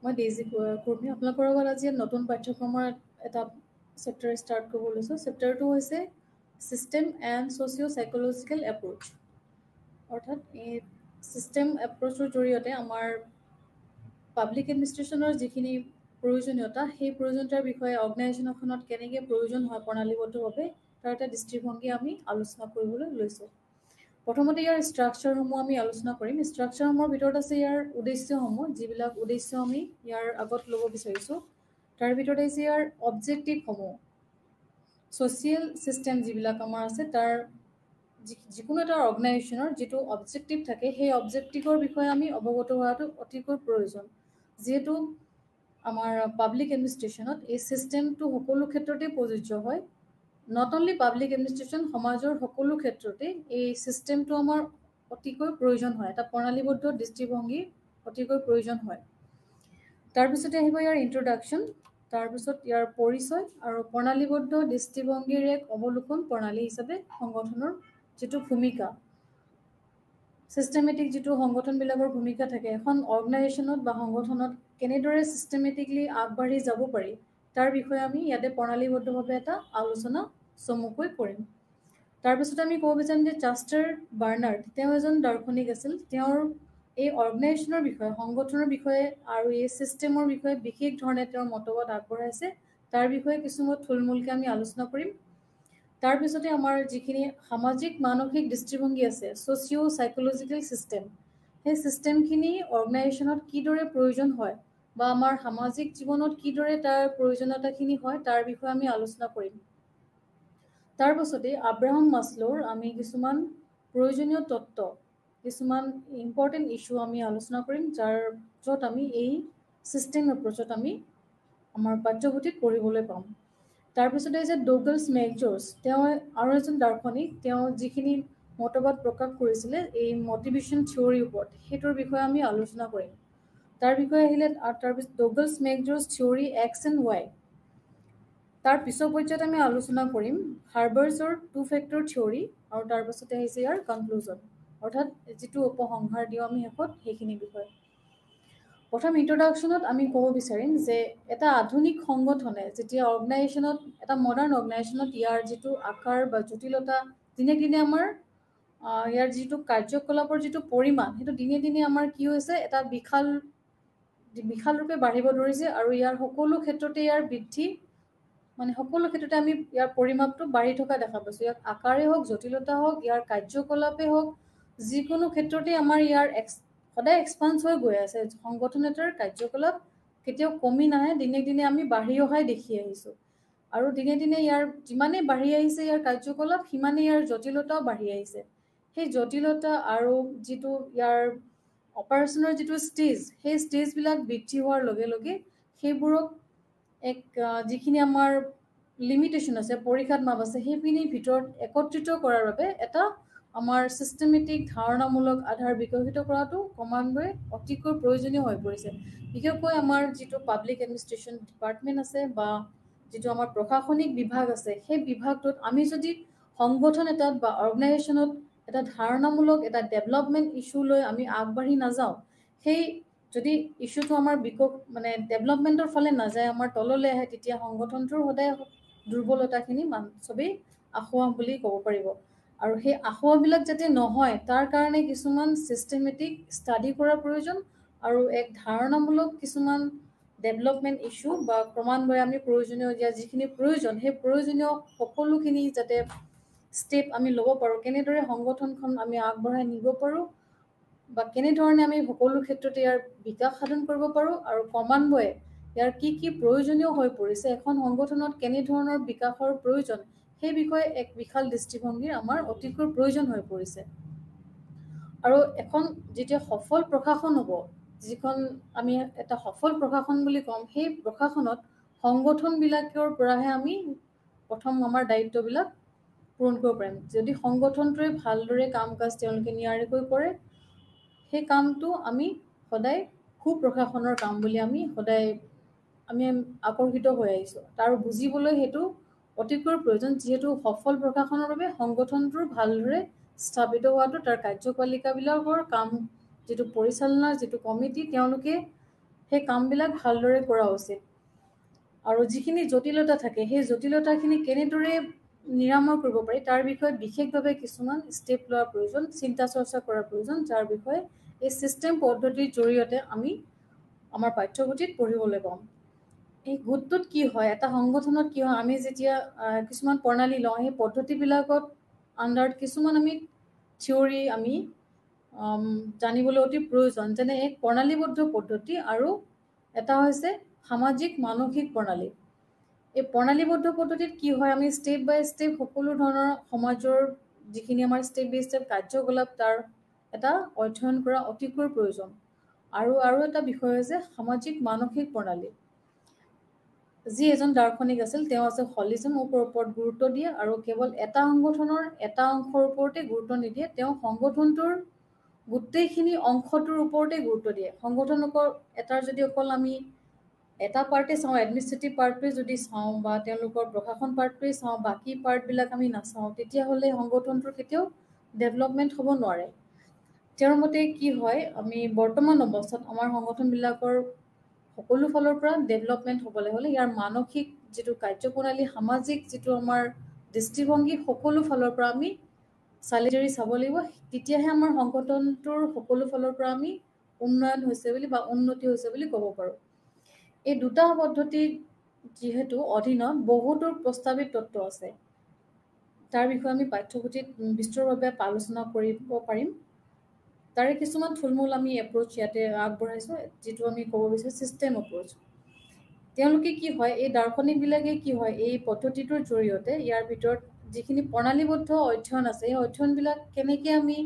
মই ডেইজি কুৰ্মী আপোনালোকৰ লগত আজি নতুন পাঠ্যক্ৰমৰ এটা চেপ্টাৰ ষ্টাৰ্ট কৰিব লৈছোঁ। চেপ্টাৰটো হৈছে system and socio' psychological approach. অৰ্থাৎ এই ছিষ্টেম এপ্ৰ'চৰ জৰিয়তে আমাৰ পাব্লিক এডমিনিষ্ট্ৰেশ্যনৰ যিখিনি প্ৰয়োজনীয়তা, সেই প্ৰয়োজনীয়তাৰ বিষয়ে অৰ্গেনাইজেশ্যন এখনত কেনেকৈ প্ৰয়োজন হয় প্ৰণালীবদ্ধভাৱে তাৰ এটা দৃষ্টিভংগী আমি আলোচনা কৰিবলৈ লৈছোঁ। প্ৰথমতে ইয়াৰ ষ্ট্ৰাকচাৰসমূহ আমি আলোচনা কৰিম। ষ্ট্ৰাকচাৰসমূহৰ ভিতৰত আছে ইয়াৰ উদ্দেশ্যসমূহ, যিবিলাক উদ্দেশ্য আমি ইয়াৰ আগত ল'ব বিচাৰিছোঁ। তাৰ ভিতৰত আহিছে ইয়াৰ অবজেক্টিভসমূহ। ছ'চিয়েল ছিষ্টেম যিবিলাক আমাৰ আছে, তাৰ যিকোনো এটা অৰ্গেনাইজেশ্যনৰ যিটো অবজেক্টিভ থাকে, সেই অবজেক্টিভৰ বিষয়ে আমি অৱগত হোৱাটো অতিকৈ প্ৰয়োজন। যিহেতু আমাৰ পাব্লিক এডমিনিষ্ট্ৰেশ্যনত এই ছিষ্টেমটো সকলো ক্ষেত্ৰতে প্ৰযোজ্য হয়। নট অনলি পাব্লিক এডমিনিষ্ট্ৰেশ্যন, সমাজৰ সকলো ক্ষেত্ৰতে এই ছিষ্টেমটো আমাৰ অতিকৈ প্ৰয়োজন হয়। এটা প্ৰণালীবদ্ধ দৃষ্টিভংগী অতিকৈ প্ৰয়োজন হয়। তাৰপিছতে আহিব ইয়াৰ ইন্ট্ৰডাকশ্যন, তাৰপিছত ইয়াৰ পৰিচয় আৰু প্ৰণালীবদ্ধ দৃষ্টিভংগীৰ এক অৱলোকন প্ৰণালী হিচাপে সংগঠনৰ যিটো ভূমিকা, ছিষ্টেমেটিক যিটো সংগঠনবিলাকৰ ভূমিকা থাকে, এখন অৰ্গেনাইজেশ্যনত বা সংগঠনত কেনেদৰে ছিষ্টেমেটিকলি আগবাঢ়ি যাব পাৰি তাৰ বিষয়ে আমি ইয়াতে প্ৰণালীবদ্ধভাৱে এটা আলোচনা চমুকৈ কৰিম। তাৰপিছত আমি ক'ব বিচাৰিম যে চাষ্টাৰ বাৰ্নাৰ্ড, তেওঁ এজন দাৰ্শনিক আছিল। তেওঁৰ এই অৰ্গেনাইজেশ্যনৰ বিষয়ে, সংগঠনৰ বিষয়ে আৰু এই ছিষ্টেমৰ বিষয়ে বিশেষ ধৰণে তেওঁৰ মতবাদ আগবঢ়াইছে। তাৰ বিষয়ে কিছুমান থুলমূলকৈ আমি আলোচনা কৰিম। তাৰপিছতে আমাৰ যিখিনি সামাজিক মানসিক দৃষ্টিভংগী আছে, ছ'চিঅ' চাইক'লজিকেল ছিষ্টেম, সেই ছিষ্টেমখিনি অৰ্গেনাইজেশ্যনত কিদৰে প্ৰয়োজন হয় বা আমাৰ সামাজিক জীৱনত কিদৰে তাৰ প্ৰয়োজনীয়তাখিনি হয় তাৰ বিষয়ে আমি আলোচনা কৰিম। তাৰপাছতে আব্ৰাহাম মাছলোৰ আমি কিছুমান প্ৰয়োজনীয় তত্ত্ব, কিছুমান ইম্পৰ্টেণ্ট ইছ্যু আমি আলোচনা কৰিম, য'ত আমি এই ছিষ্টেম এপ্ৰ'চত আমি আমাৰ পাঠ্যপুথিত পঢ়িবলৈ পাম। তাৰপিছতে যে ডগলাছ মেকজৰ্ছ, তেওঁ আৰু এজন দাৰ্শনিক, তেওঁ যিখিনি মতবাদ প্ৰকাশ কৰিছিলে এই মটিভেশ্যন থিয়ৰীৰ ওপৰত, সেইটোৰ বিষয়ে আমি আলোচনা কৰিম। তাৰ বিষয়ে আহিলে তাৰপিছত Douglas McGregor's theory X and Y. তাৰ পিছৰ পৰ্যায়ত আমি আলোচনা কৰিম হাৰ্বাৰ্ছৰ টু ফেক্টৰ থিয়ৰী, আৰু তাৰপাছতে আহিছে ইয়াৰ কনক্লুজন, অৰ্থাৎ যিটো উপসংহাৰ দিওঁ আমি শেষত সেইখিনি বিষয়ে। প্ৰথম ইন্ট্ৰডাকশ্যনত আমি ক'ব বিচাৰিম যে এটা আধুনিক সংগঠনে যেতিয়া অৰ্গেনাইজেশ্যনত, এটা মডাৰ্ণ অৰ্গেনাইজেশ্যনত ইয়াৰ যিটো আকাৰ বা জটিলতা দিনে দিনে আমাৰ ইয়াৰ যিটো কাৰ্যকলাপৰ যিটো পৰিমাণ, সেইটো দিনে দিনে আমাৰ কি হৈছে, এটা বিশাল ৰূপে বাঢ়িব ধৰিছে। আৰু ইয়াৰ সকলো ক্ষেত্ৰতে ইয়াৰ বৃদ্ধি, মানে সকলো ক্ষেত্ৰতে আমি ইয়াৰ পৰিমাপটো বাঢ়ি থকা দেখা পাইছোঁ। ইয়াৰ আকাৰে হওক, জটিলতা হওক, ইয়াৰ কাৰ্যকলাপে হওক, যিকোনো ক্ষেত্ৰতে আমাৰ ইয়াৰ সদায় এক্সপান্স হৈ গৈ আছে। সংগঠন এটাৰ কাৰ্যকলাপ কেতিয়াও কমি নাহে, দিনে দিনে আমি বাঢ়ি অহাই দেখি আহিছোঁ। আৰু দিনে দিনে ইয়াৰ যিমানেই বাঢ়ি আহিছে ইয়াৰ কাৰ্যকলাপ, সিমানেই ইয়াৰ জটিলতাও বাঢ়ি আহিছে। সেই জটিলতা আৰু যিটো ইয়াৰ অপাৰেশ্যনৰ যিটো ষ্টেজ, সেই ষ্টেজবিলাক বৃদ্ধি হোৱাৰ লগে লগে সেইবোৰক যিখিনি আমাৰ লিমিটেশ্যন আছে, পৰীক্ষাত মাপ আছে, সেইখিনিৰ ভিতৰত একত্ৰিত কৰাৰ বাবে এটা আমাৰ ছিষ্টেমেটিক ধাৰণামূলক আধাৰ বিকশিত কৰাটো ক্ৰমান্বয়ে অতিকৈ প্ৰয়োজনীয় হৈ পৰিছে। বিশেষকৈ আমাৰ যিটো পাব্লিক এডমিনিষ্ট্ৰেশ্যন ডিপাৰ্টমেণ্ট আছে বা যিটো আমাৰ প্ৰশাসনিক বিভাগ আছে, সেই বিভাগটোত আমি যদি সংগঠন এটাত বা অৰ্গেনাইজেশ্যনত এটা ধাৰণামূলক এটা ডেভেলপমেণ্ট ইছ্যু লৈ আমি আগবাঢ়ি নাযাওঁ, সেই যদি ইছ্যুটো আমাৰ ডেভেলপমেণ্টৰ ফালে নাযায়, আমাৰ তললৈ আহে, তেতিয়া সংগঠনটোৰ সদায় দুৰ্বলতাখিনি চবেই আসোঁৱাহ বুলি ক'ব পাৰিব। আৰু সেই আসোঁৱাহবিলাক যাতে নহয়, তাৰ কাৰণে কিছুমান ছিষ্টেমেটিক ষ্টাডি কৰাৰ প্ৰয়োজন, আৰু এক ধাৰণামূলক কিছুমান ডেভেলপমেণ্ট ইছ্যু বা ক্ৰমান্বয়ে আমি প্ৰয়োজনীয় যিখিনি প্ৰয়োজন, সেই প্ৰয়োজনীয় সকলোখিনি যাতে ষ্টেপ আমি ল'ব পাৰোঁ, কেনেদৰে সংগঠনখন আমি আগবঢ়াই নিব পাৰোঁ বা কেনেধৰণে আমি সকলো ক্ষেত্ৰতে ইয়াৰ বিকাশ সাধন কৰিব পাৰোঁ, আৰু ক্ৰমান্বয়ে ইয়াৰ কি কি প্ৰয়োজনীয় হৈ পৰিছে, এখন সংগঠনত কেনেধৰণৰ বিকাশৰ প্ৰয়োজন, সেই বিষয়ে এক বিশাল দৃষ্টিভংগীৰ আমাৰ অতিকৈ প্ৰয়োজন হৈ পৰিছে। আৰু এখন যেতিয়া সফল প্ৰশাসন হ'ব, যিখন আমি এটা সফল প্ৰশাসন বুলি ক'ম, সেই প্ৰশাসনত সংগঠনবিলাকৰ পৰাহে আমি প্ৰথম আমাৰ দায়িত্ববিলাক পূৰণ কৰিব পাৰিম। যদি সংগঠনটোৱে ভালদৰে কাম কাজ তেওঁলোকে নিয়াৰিকৈ কৰে, সেই কামটো আমি সদায় সুপ্ৰশাসনৰ কাম বুলি আমি সদায় আকৰ্ষিত হৈ আহিছোঁ। আৰু বুজিবলৈ সেইটো অতিকৈ প্ৰয়োজন, যিহেতু সফল প্ৰশাসনৰ বাবে সংগঠনটোৰ ভালদৰে স্থাপিত হোৱাটো, তাৰ কাৰ্যপালিকাবিলাকৰ কাম, যিটো পৰিচালনাৰ যিটো কমিটি, তেওঁলোকে সেই কামবিলাক ভালদৰে কৰা উচিত আৰু যিখিনি জটিলতা থাকে সেই জটিলতাখিনি কেনেদৰে নিৰাময় কৰিব পাৰি তাৰ বিষয়ে বিশেষভাৱে কিছুমান ষ্টেপ লোৱাৰ প্ৰয়োজন, চিন্তা চৰ্চা কৰাৰ প্ৰয়োজন, যাৰ বিষয়ে এই ছিষ্টেম পদ্ধতিৰ জৰিয়তে আমি আমাৰ পাঠ্যপুথিত পঢ়িবলৈ পাম। এই গোটটোত কি হয়, এটা সংগঠনত কি হয়, আমি যেতিয়া কিছুমান প্ৰণালী লওঁ সেই পদ্ধতিবিলাকত আণ্ডাৰত কিছুমান আমি থিয়ৰী আমি জানিবলৈ অতি প্ৰয়োজন, যেনে এক প্ৰণালীবদ্ধ পদ্ধতি আৰু এটা হৈছে সামাজিক মানসিক প্ৰণালী। এই প্ৰণালীবদ্ধ পদ্ধতিত কি হয়, আমি ষ্টেপ বাই ষ্টেপ সকলো ধৰণৰ সমাজৰ যিখিনি আমাৰ ষ্টেপ বাই ষ্টেপ কাৰ্যকলাপ তাৰ এটা অধ্যয়ন কৰা অতিকৈ প্ৰয়োজন। আৰু এটা বিষয় হৈছে সামাজিক মানসিক প্ৰণালী। যি এজন দাৰ্শনিক আছিল তেওঁ আছে হলিজম ওপৰত গুৰুত্ব দিয়ে আৰু কেৱল এটা সংগঠনৰ এটা অংশৰ ওপৰতে গুৰুত্ব নিদিয়ে, তেওঁ সংগঠনটোৰ গোটেইখিনি অংশটোৰ ওপৰতে গুৰুত্ব দিয়ে। সংগঠনকৰ এটাৰ যদি অকল আমি এটা পাৰ্টে চাওঁ, এডমিনিষ্ট্ৰেটিভ পাৰ্টটোৱে যদি চাওঁ বা তেওঁলোকৰ প্ৰশাসন পাৰ্টটোৱে চাওঁ, বাকী পাৰ্টবিলাক আমি নাচাওঁ, তেতিয়াহ'লে সংগঠনটোৰ কেতিয়াও ডেভেলপমেণ্ট হ'ব নোৱাৰে। তেওঁৰ মতে কি হয়, আমি বৰ্তমান অৱস্থাত আমাৰ সংগঠনবিলাকৰ সকলো ফালৰ পৰা ডেভেলপমেণ্ট হ'বলৈ হ'লে ইয়াৰ মানসিক যিটো কাৰ্যপ্ৰণালী, সামাজিক যিটো আমাৰ দৃষ্টিভংগী, সকলো ফালৰ পৰা আমি চালি জাৰি চাব লাগিব, তেতিয়াহে আমাৰ সংগঠনটোৰ সকলো ফালৰ পৰা আমি উন্নয়ন হৈছে বুলি বা উন্নতি হৈছে বুলি ক'ব পাৰোঁ। এই দুটা পদ্ধতিৰ যিহেতু অধীনত বহুতো প্ৰস্তাৱিত তত্ত্ব আছে, তাৰ বিষয়ে আমি পাঠ্যপুথিত বিস্তৃতভাৱে আলোচনা কৰিব পাৰিম। তাৰে কিছুমান থুলমূল আমি এপ্ৰ'চ ইয়াতে আগবঢ়াইছোঁ, যিটো আমি ক'ব বিচাৰোঁ ছিষ্টেম এপ্ৰ'চ। তেওঁলোকে কি হয়, এই দাৰ্শনিকবিলাকে কি হয়, এই পদ্ধতিটোৰ জৰিয়তে ইয়াৰ ভিতৰত যিখিনি প্ৰণালীবদ্ধ অধ্যয়ন আছে, এই অধ্যয়নবিলাক কেনেকৈ আমি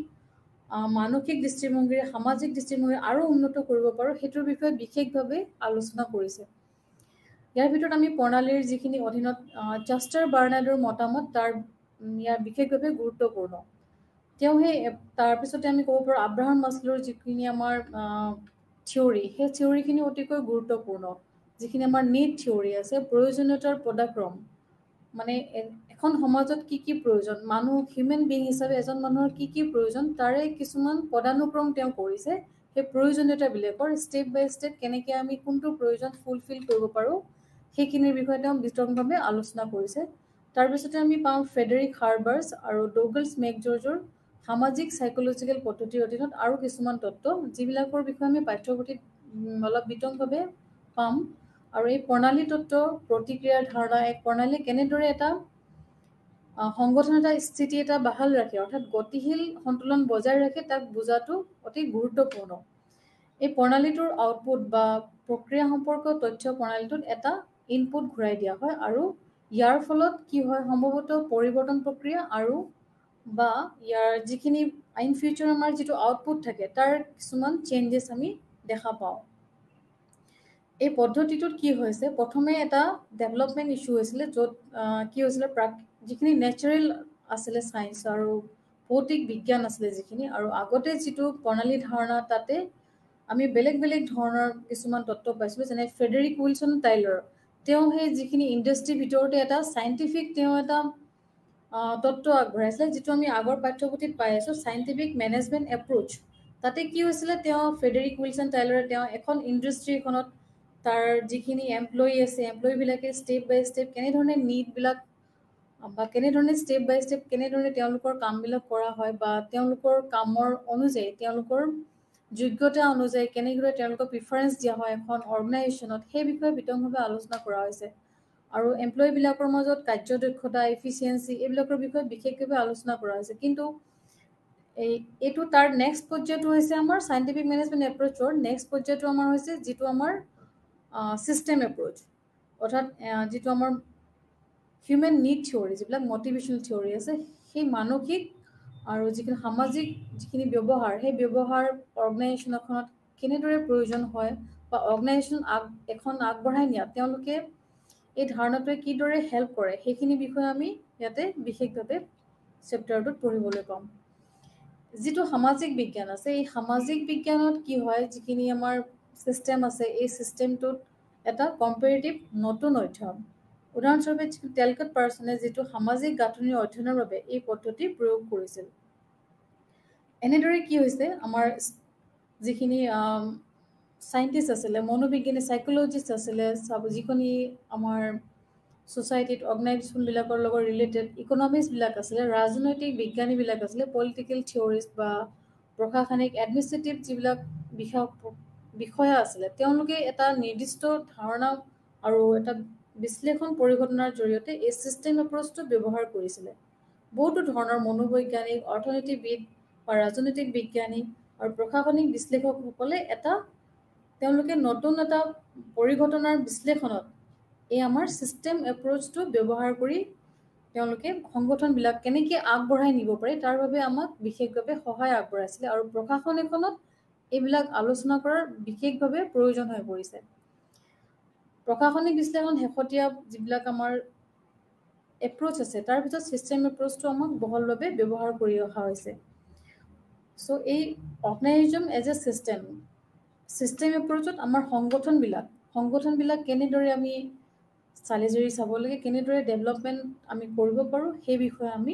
মানসিক দৃষ্টিভংগীৰে, সামাজিক দৃষ্টিভংগীৰে আৰু উন্নত কৰিব পাৰোঁ সেইটোৰ বিষয়ে বিশেষভাৱে আলোচনা কৰিছে। ইয়াৰ ভিতৰত আমি প্ৰণালীৰ যিখিনি অধীনত জাষ্টাৰ বাৰ্নাৰ্ডৰ মতামত তাৰ ইয়াৰ বিশেষভাৱে গুৰুত্বপূৰ্ণ। তেওঁ সেই তাৰপিছতে আমি ক'ব পাৰোঁ আব্ৰাহাম মাছলোৰ যিখিনি আমাৰ থিয়ৰী, সেই থিয়ৰীখিনি অতিকৈ গুৰুত্বপূৰ্ণ। যিখিনি আমাৰ নিড থিয়ৰী আছে, প্ৰয়োজনীয়তাৰ পদাক্ৰম, মানে এখন সমাজত কি কি প্ৰয়োজন, মানুহ হিউমেন বিং হিচাপে এজন মানুহৰ কি কি প্ৰয়োজন, তাৰে কিছুমান পদানুক্ৰম তেওঁ কৰিছে। সেই প্ৰয়োজনীয়তাবিলাকৰ ষ্টেপ বাই ষ্টেপ কেনেকৈ আমি কোনটো প্ৰয়োজন ফুলফিল কৰিব পাৰোঁ সেইখিনিৰ বিষয়ে তেওঁ বিতংভাৱে আলোচনা কৰিছে। তাৰপিছতে আমি পাওঁ ফ্ৰেডেৰিক হাৰ্বাৰ্ছ আৰু ডৌগলাছ মেকজৰ্জৰ সামাজিক চাইক'লজিকেল পদ্ধতিৰ অধীনত আৰু কিছুমান তত্ত্ব, যিবিলাকৰ বিষয়ে আমি পাঠ্যপুথিত অলপ বিতংভাৱে পাম। আৰু এই প্ৰণালী তত্ত্ব, প্ৰতিক্ৰিয়াৰ ধাৰণা, এক প্ৰণালী কেনেদৰে এটা সংগঠন এটা স্থিতি এটা বাহাল ৰাখে, অৰ্থাৎ গতিশীল সন্তুলন বজাই ৰাখে, তাক বুজাটো অতি গুৰুত্বপূৰ্ণ। এই প্ৰণালীটোৰ আউটপুট বা প্ৰক্ৰিয়া সম্পৰ্কীয় তথ্য প্ৰণালীটোত এটা ইনপুট ঘূৰাই দিয়া হয় আৰু ইয়াৰ ফলত কি হয়, সম্ভৱতঃ পৰিৱৰ্তন প্ৰক্ৰিয়া আৰু বা ইয়াৰ যিখিনি ইন ফিউচাৰ আমাৰ যিটো আউটপুট থাকে তাৰ কিছুমান চেঞ্জেছ আমি দেখা পাওঁ। এই পদ্ধতিটোত কি হৈছে, প্ৰথমে এটা ডেভেলপমেণ্ট ইছ্যু হৈছিলে, য'ত কি হৈছিলে, যিখিনি নেচাৰেল আছিলে ছায়েন্স আৰু ভৌতিক বিজ্ঞান আছিলে যিখিনি, আৰু আগতে যিটো প্ৰণালী ধাৰণা তাতে আমি বেলেগ বেলেগ ধৰণৰ কিছুমান তত্ত্ব পাইছিলোঁ, যেনে ফ্ৰেডেৰিক উইলছন টাইলৰ, তেওঁ সেই যিখিনি ইণ্ডাষ্ট্ৰীৰ ভিতৰতে এটা চাইণ্টিফিক তেওঁ এটা তত্ত্ব আগবঢ়াইছিলে, যিটো আমি আগৰ পাঠ্যপুথিত পাই আছোঁ, চাইণ্টিফিক মেনেজমেণ্ট এপ্ৰ'চ। তাতে কি হৈছিলে, তেওঁ ফ্ৰেডেৰিক উইলছন টাইলৰে তেওঁ এখন ইণ্ডাষ্ট্ৰী এখনত তাৰ যিখিনি এমপ্লয়ী আছে, এমপ্লয়ীবিলাকে ষ্টেপ বাই ষ্টেপ কেনেধৰণে নিডবিলাক বা কেনেধৰণে ষ্টেপ বাই ষ্টেপ কেনেধৰণে তেওঁলোকৰ কামবিলাক কৰা হয় বা তেওঁলোকৰ কামৰ অনুযায়ী, তেওঁলোকৰ যোগ্যতা অনুযায়ী কেনেদৰে তেওঁলোকক প্ৰিফাৰেঞ্চ দিয়া হয় এখন অৰ্গেনাইজেশ্যনত, সেই বিষয়ে বিতংভাৱে আলোচনা কৰা হৈছে। আৰু এমপ্লয়ীবিলাকৰ মাজত কাৰ্যদক্ষতা, এফিচিয়েঞ্চি এইবিলাকৰ বিষয়ে বিশেষভাৱে আলোচনা কৰা হৈছে। কিন্তু এইটো তাৰ নেক্সট পৰ্যায়টো হৈছে আমাৰ চাইণ্টিফিক মেনেজমেণ্ট এপ্ৰ'চৰ নেক্সট পৰ্যায়টো আমাৰ হৈছে যিটো আমাৰ ছিষ্টেম এপ্ৰ'চ, অৰ্থাৎ যিটো আমাৰ হিউমেন নিড থিয়ৰী, যিবিলাক মটিভেশ্যনেল থিয়ৰী আছে, সেই মানসিক আৰু যিখিনি সামাজিক যিখিনি ব্যৱহাৰ, সেই ব্যৱহাৰ অৰ্গেনাইজেশ্যন এখনত কেনেদৰে প্ৰয়োজন হয় বা অৰ্গেনাইজেশ্যন এখন আগবঢ়াই নিয়াত তেওঁলোকে এই ধাৰণাটোৱে কিদৰে হেল্প কৰে, সেইখিনি বিষয়ে আমি ইয়াতে বিশেষভাৱে চেপ্টাৰটোত পঢ়িবলৈ পাম। যিটো সামাজিক বিজ্ঞান আছে, এই সামাজিক বিজ্ঞানত কি হয়, যিখিনি আমাৰ ছিষ্টেম আছে, এই ছিষ্টেমটোত এটা কম্পেৰেটিভ নতুন অধ্যয়ন। উদাহৰণস্বৰূপে টেলকট পাৰ্চনে যিটো সামাজিক গাঁথনিৰ অধ্যয়নৰ বাবে এই পদ্ধতি প্ৰয়োগ কৰিছিল। এনেদৰে কি হৈছে, আমাৰ যিখিনি সাইণ্টিষ্ট আছিলে, মনোবিজ্ঞানী, সাইকোলজিষ্ট আছিলে, যিখিনি আমাৰ ছ'চাইটিত অৰ্গেনাইজেশ্যনবিলাকৰ লগত ৰিলেটেড ইকনমিক্সবিলাক আছিলে, ৰাজনৈতিক বিজ্ঞানীবিলাক আছিলে, পলিটিকেল থিয়ৰিষ্ট বা প্ৰশাসনিক এডমিনিষ্ট্ৰেটিভ যিবিলাক বিষয়া আছিলে, তেওঁলোকে এটা নিৰ্দিষ্ট ধাৰণা আৰু এটা বিশ্লেষণ পৰিঘটনাৰ জৰিয়তে এই ছিষ্টেম এপ্ৰ'চটো ব্যৱহাৰ কৰিছিলে। বহুতো ধৰণৰ মনোবৈজ্ঞানিক, অৰ্থনীতিবিদ বা ৰাজনৈতিক বিজ্ঞানী আৰু প্ৰশাসনিক বিশ্লেষকসকলে তেওঁলোকে নতুন এটা পৰিঘটনাৰ বিশ্লেষণত এই আমাৰ ছিষ্টেম এপ্ৰ'চটো ব্যৱহাৰ কৰি তেওঁলোকে সংগঠনবিলাক কেনেকৈ আগবঢ়াই নিব পাৰে তাৰ বাবে আমাক বিশেষভাৱে সহায় আগবঢ়াইছিলে, আৰু প্ৰশাসন এখনত এইবিলাক আলোচনা কৰাৰ বিশেষভাৱে প্ৰয়োজন হৈ পৰিছে। প্ৰশাসনিক বিশ্লেষণ শেহতীয়া যিবিলাক আমাৰ এপ্ৰ'চ আছে তাৰ ভিতৰত ছিষ্টেম এপ্ৰ'চটো আমাক বহলভাৱে ব্যৱহাৰ কৰি অহা হৈছে। চ' এই অৰ্গেনাইজেশ্যন এজ এ ছিষ্টেম এপ্ৰ'চত আমাৰ সংগঠনবিলাক কেনেদৰে আমি চালিজাৰি চাব লাগে, কেনেদৰে ডেভেলপমেণ্ট আমি কৰিব পাৰোঁ, সেই বিষয়ে আমি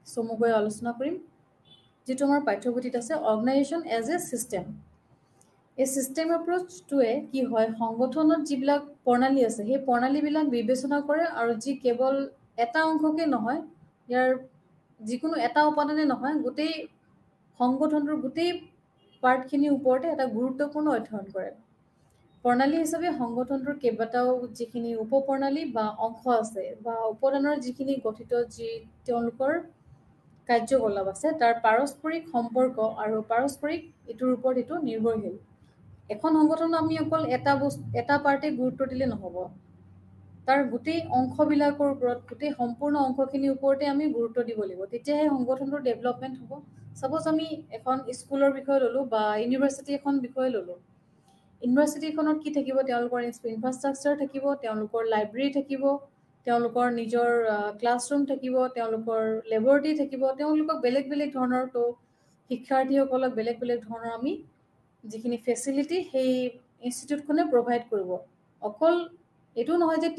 চমুকৈ আলোচনা কৰিম, যিটো আমাৰ পাঠ্যপুথিত আছে অৰ্গেনাইজেশ্যন এজ এ ছিষ্টেম। এই ছিষ্টেম এপ্ৰ'চটোৱে কি হয়, সংগঠনত যিবিলাক প্ৰণালী আছে সেই প্ৰণালীবিলাক বিবেচনা কৰে, আৰু যি কেৱল এটা অংশকে নহয়, ইয়াৰ যিকোনো এটা উপাদানে নহয়, গোটেই সংগঠনটোৰ গোটেই পাৰ্টখিনিৰ ওপৰতে এটা গুৰুত্বপূৰ্ণ অধ্যয়ন কৰে। প্ৰণালী হিচাপে সংগঠনটোৰ কেইবাটাও যিখিনি উপপ্ৰণালী বা অংশ আছে বা উপাদানৰ যিখিনি গঠিত তেওঁলোকৰ কাৰ্যকলাপ আছে তাৰ পাৰস্পৰিক সম্পৰ্ক আৰু পাৰস্পৰিক ইটোৰ ওপৰত ইটো নিৰ্ভৰশীল। এখন সংগঠনত আমি অকল এটা পাৰ্টে গুৰুত্ব দিলে নহ'ব, তাৰ গোটেই অংশবিলাকৰ ওপৰত, গোটেই সম্পূৰ্ণ অংশখিনিৰ ওপৰতে আমি গুৰুত্ব দিব লাগিব, তেতিয়াহে সংগঠনটোৰ ডেভেলপমেণ্ট হ'ব। ছাপ'জ আমি এখন স্কুলৰ বিষয়ে ল'লোঁ বা ইউনিভাৰ্চিটি এখন বিষয়ে ল'লোঁ। ইউনিভাৰ্চিটিখনত কি থাকিব, তেওঁলোকৰ ইনফ্ৰাষ্ট্ৰাকচাৰ থাকিব, তেওঁলোকৰ লাইব্ৰেৰী থাকিব, তেওঁলোকৰ নিজৰ ক্লাছৰুম থাকিব, তেওঁলোকৰ লেবৰেটৰী থাকিব, তেওঁলোকক বেলেগ বেলেগ ধৰণৰ, তো শিক্ষাৰ্থীসকলক বেলেগ বেলেগ ধৰণৰ আমি যিখিনি ফেচিলিটি সেই ইনষ্টিটিউটখনে প্ৰভাইড কৰিব। অকল এইটো নহয় যে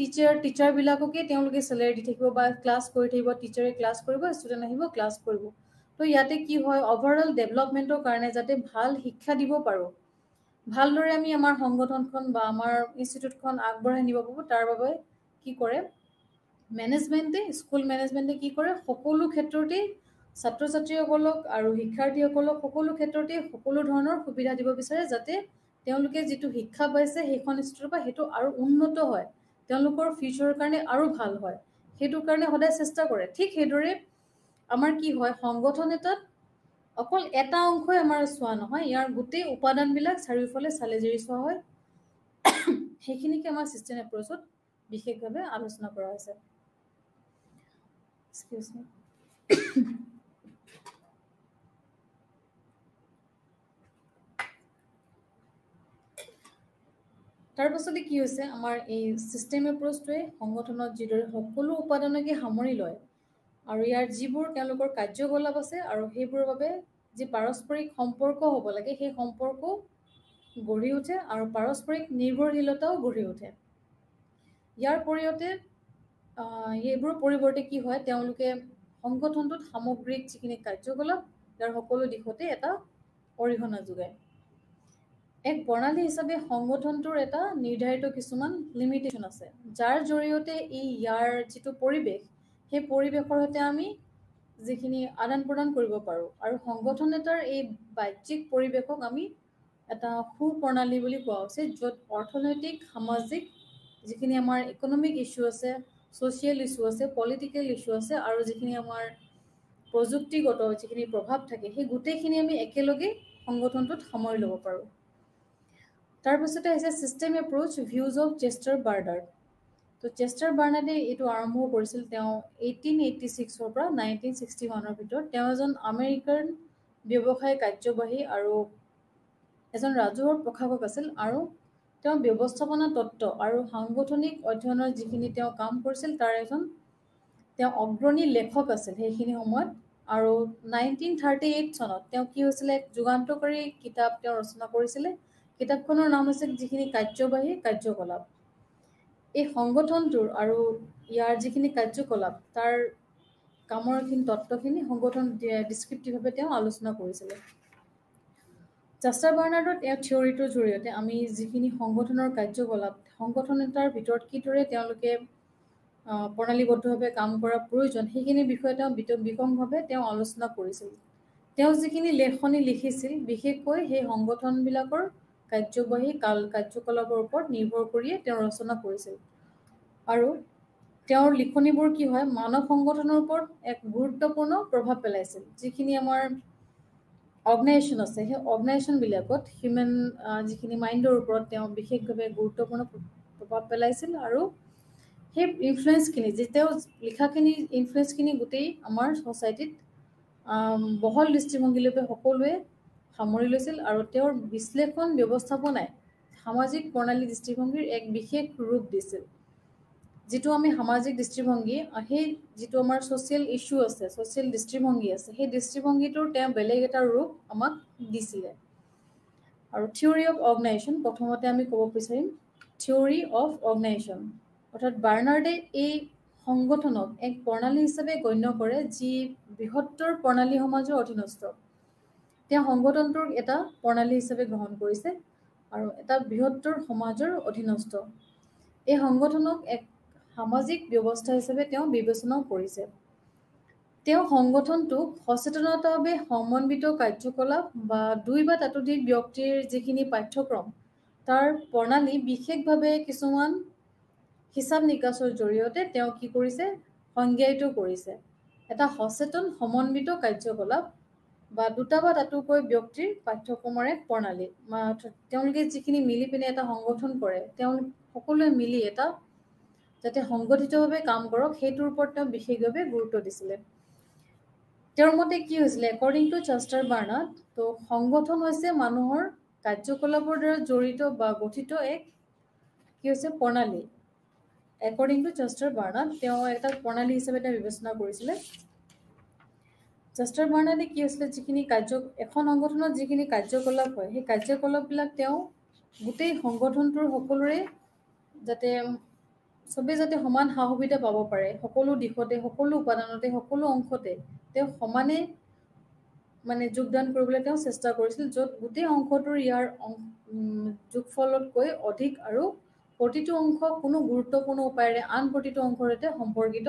টিচাৰবিলাককে তেওঁলোকে চেলেৰি দি থাকিব বা ক্লাছ কৰি থাকিব, টিচাৰে ক্লাছ কৰিব, ষ্টুডেণ্ট আহিব ক্লাছ কৰিব। তো ইয়াতে কি হয়, অভাৰঅল ডেভেলপমেণ্টৰ কাৰণে যাতে ভাল শিক্ষা দিব পাৰোঁ, ভালদৰে আমি আমাৰ সংগঠনখন বা আমাৰ ইনষ্টিটিউটখন আগবঢ়াই নিব পাৰোঁ, তাৰ বাবে কি কৰে স্কুল মেনেজমেণ্টে কি কৰে, সকলো ক্ষেত্ৰতেই ছাত্ৰ ছাত্ৰীসকলক আৰু শিক্ষাৰ্থীসকলক সকলো ক্ষেত্ৰতে সকলো ধৰণৰ সুবিধা দিব বিচাৰে, যাতে তেওঁলোকে যিটো শিক্ষা পাইছে সেইখন ইনষ্টিটিউটৰ পৰা সেইটো আৰু উন্নত হয়, তেওঁলোকৰ ফিউচাৰৰ কাৰণে আৰু ভাল হয়, সেইটো কাৰণে সদায় চেষ্টা কৰে। ঠিক সেইদৰে আমাৰ কি হয়, সংগঠন এটাত অকল এটা অংশই আমাৰ চোৱা নহয়, ইয়াৰ গোটেই উপাদানবিলাক চাৰিওফালে চালিজাৰি চোৱা হয়। সেইখিনিকে আমাৰ ছিষ্টেম এপ্ৰ'চত বিশেষভাৱে আলোচনা কৰা হৈছে। তাৰ পাছতে কি হৈছে, আমাৰ এই ছিষ্টেম এপ্ৰ'চটোৱে সংগঠনত যিদৰে সকলো উপাদানকে সামৰি লয়, আৰু ইয়াৰ যিবোৰ তেওঁলোকৰ কাৰ্যকলাপ আছে আৰু সেইবোৰৰ বাবে যি পাৰস্পৰিক সম্পৰ্ক হ'ব লাগে সেই সম্পৰ্ক গঢ়ি উঠে আৰু পাৰস্পৰিক নিৰ্ভৰশীলতাও গঢ়ি উঠে। এইবোৰৰ পৰিৱৰ্তে কি হয়, তেওঁলোকে সংগঠনটোত সামগ্ৰিক যিখিনি কাৰ্যকলাপ তাৰ সকলো দিশতে এটা অৰিহণা যোগায়। এক প্ৰণালী হিচাপে সংগঠনটোৰ এটা নিৰ্ধাৰিত কিছুমান লিমিটেশ্যন আছে, যাৰ জৰিয়তে ইয়াৰ যিটো পৰিৱেশ সেই পৰিৱেশৰ সৈতে আমি যিখিনি আদান প্ৰদান কৰিব পাৰোঁ, আৰু সংগঠন এটাৰ এই বাহ্যিক পৰিৱেশক আমি এটা সুপ্ৰণালী বুলি কোৱা উচিত, য'ত অৰ্থনৈতিক, সামাজিক যিখিনি আমাৰ ইকনমিক ইছ্যু আছে, ছ'চিয়েল ইছ্যু আছে, পলিটিকেল ইছ্যু আছে, আৰু যিখিনি আমাৰ প্ৰযুক্তিগত যিখিনি প্ৰভাৱ থাকে সেই গোটেইখিনি আমি একেলগে সংগঠনটোত সামৰি ল'ব পাৰোঁ। তাৰপিছতে হৈছে ছিষ্টেম এপ্ৰ'চ ভিউজ অফ চেষ্টাৰ বাৰ্নাৰ্ড। তো চেষ্টাৰ বাৰ্নাৰ্ডে এইটো আৰম্ভ কৰিছিল তেওঁ 1886 পৰা 1961 ভিতৰত। তেওঁ এজন আমেৰিকান ব্যৱসায় কাৰ্যবাহী আৰু এজন ৰাজহুৱা প্ৰশাসক আছিল, আৰু তেওঁ ব্যৱস্থাপনা তত্ত্ব আৰু সাংগঠনিক অধ্যয়নৰ যিখিনি তেওঁ কাম কৰিছিল তাৰ তেওঁ অগ্ৰণী লেখক আছিল সেইখিনি সময়ত। আৰু 1938 চনত তেওঁ কি হৈছিলে, এক যুগান্তকাৰী কিতাপ তেওঁ ৰচনা কৰিছিলে। কিতাপখনৰ নাম হৈছে যিখিনি কাৰ্যবাহী কাৰ্যকলাপ। এই সংগঠনটোৰ আৰু ইয়াৰ যিখিনি কাৰ্যকলাপ তাৰ কামৰ তত্ত্বখিনি সংগঠন ডিছক্ৰিপ্টিভভাৱে তেওঁ আলোচনা কৰিছিলে। জাষ্টাৰ বাৰ্নাৰ্ডৰ থিয়ৰিটোৰ জৰিয়তে আমি যিখিনি সংগঠনৰ কাৰ্যকলাপ সংগঠন এটাৰ ভিতৰত কিদৰে তেওঁলোকে প্ৰণালীবদ্ধভাৱে কাম কৰা প্ৰয়োজন সেইখিনি বিষয়ে তেওঁ বিতংভাৱে তেওঁ আলোচনা কৰিছিল। তেওঁ যিখিনি লেখনি লিখিছিল বিশেষকৈ সেই সংগঠনবিলাকৰ কাৰ্যবাহী কাৰ্যকলাপৰ ওপৰত নিৰ্ভৰ কৰিয়ে তেওঁ ৰচনা কৰিছিল। আৰু তেওঁৰ লিখনিবোৰ কি হয় মানৱ সংগঠনৰ ওপৰত এক গুৰুত্বপূৰ্ণ প্ৰভাৱ পেলাইছিল। যিখিনি আমাৰ অৰ্গেনাইজেশ্যন আছে সেই অৰ্গেনাইজেশ্যনবিলাকত হিউমেন যিখিনি মাইণ্ডৰ ওপৰত তেওঁ বিশেষভাৱে গুৰুত্বপূৰ্ণ প্ৰভাৱ পেলাইছিল। আৰু সেই ইনফ্লুৱেঞ্চখিনি যে তেওঁ লিখাখিনি ইনফ্লুৱেঞ্চখিনি গোটেই আমাৰ ছ'চাইটিত বহল দৃষ্টিভংগীলৈকে সকলোৱে সামৰি লৈছিল। আৰু তেওঁৰ বিশ্লেষণ ব্যৱস্থাপনাই সামাজিক প্ৰণালী দৃষ্টিভংগীৰ এক বিশেষ ৰূপ দিছিল। যিটো আমি সামাজিক দৃষ্টিভংগী সেই যিটো আমাৰ ছ'চিয়েল ইছ্যু আছে ছ'চিয়েল দৃষ্টিভংগী আছে সেই দৃষ্টিভংগীটোৰ তেওঁ বেলেগ এটা ৰূপ আমাক দিছিলে। আৰু থিয়ৰী অফ অৰ্গেনাইজেশ্যন প্ৰথমতে আমি ক'ব বিচাৰিম থিয়ৰী অফ অৰ্গেনাইজেশ্যন অৰ্থাৎ বাৰ্নাৰ্ডে এই সংগঠনক এক প্ৰণালী হিচাপে গণ্য কৰে যি বৃহত্তৰ প্ৰণালী সমাজৰ অধীনস্থ। তেওঁ সংগঠনটোক এটা প্ৰণালী হিচাপে গ্ৰহণ কৰিছে আৰু এটা বৃহত্তৰ সমাজৰ অধীনস্থ। এই সংগঠনক এক সামাজিক ব্যৱস্থা হিচাপে তেওঁ বিবেচনাও কৰিছে। তেওঁ সংগঠনটোক সচেতনতাভাৱে সমন্বিত কাৰ্যকলাপ বা 2 বা ততোধিক ব্যক্তিৰ যিখিনি পাঠ্যক্ৰম তাৰ প্ৰণালী বিশেষভাৱে কিছুমান হিচাপ নিকাচৰ জৰিয়তে তেওঁ কি কৰিছে সংজ্ঞায়িত কৰিছে। এটা সচেতন সমন্বিত কাৰ্যকলাপ বা 2 বা তাতোকৈ ব্যক্তিৰ পাঠ্যক্ৰমৰ এক প্ৰণালী তেওঁলোকে যিখিনি মিলি পিনে এটা সংগঠন কৰে তেওঁলোক সকলোৱে মিলি এটা যাতে সংগঠিতভাৱে কাম কৰক সেইটোৰ ওপৰত তেওঁ বিশেষভাৱে গুৰুত্ব দিছিলে। তেওঁৰ মতে কি হৈছিলে একৰ্ডিং টু জাষ্টাৰ বাৰ্নাৰ্ড তো সংগঠন হৈছে মানুহৰ কাৰ্যকলাপৰ দ্বাৰা জড়িত বা গঠিত এক কি হৈছে প্ৰণালী। একৰ্ডিং টু জাষ্টাৰ বাৰ্নাৰ্ড তেওঁ এটা প্ৰণালী হিচাপে তেওঁ বিবেচনা কৰিছিলে। জাষ্টাৰ বাৰ্নাৰ্ডে কি হৈছিলে যিখিনি এখন সংগঠনত যিখিনি কাৰ্যকলাপ হয় সেই কাৰ্যকলাপবিলাক তেওঁ গোটেই সংগঠনটোৰ সকলোৰে যাতে চবেই যাতে সমান সা সুবিধা পাব পাৰে সকলো দিশতে সকলো উপাদানতে সকলো অংশতে তেওঁ সমানে মানে যোগদান কৰিবলৈ তেওঁ চেষ্টা কৰিছিল য'ত গোটেই অংশটোৰ ইয়াৰ যোগফলতকৈ অধিক আৰু প্ৰতিটো অংশ কোনো গুৰুত্বপূৰ্ণ উপায়েৰে আন প্ৰতিটো অংশৰ সৈতে সম্পৰ্কিত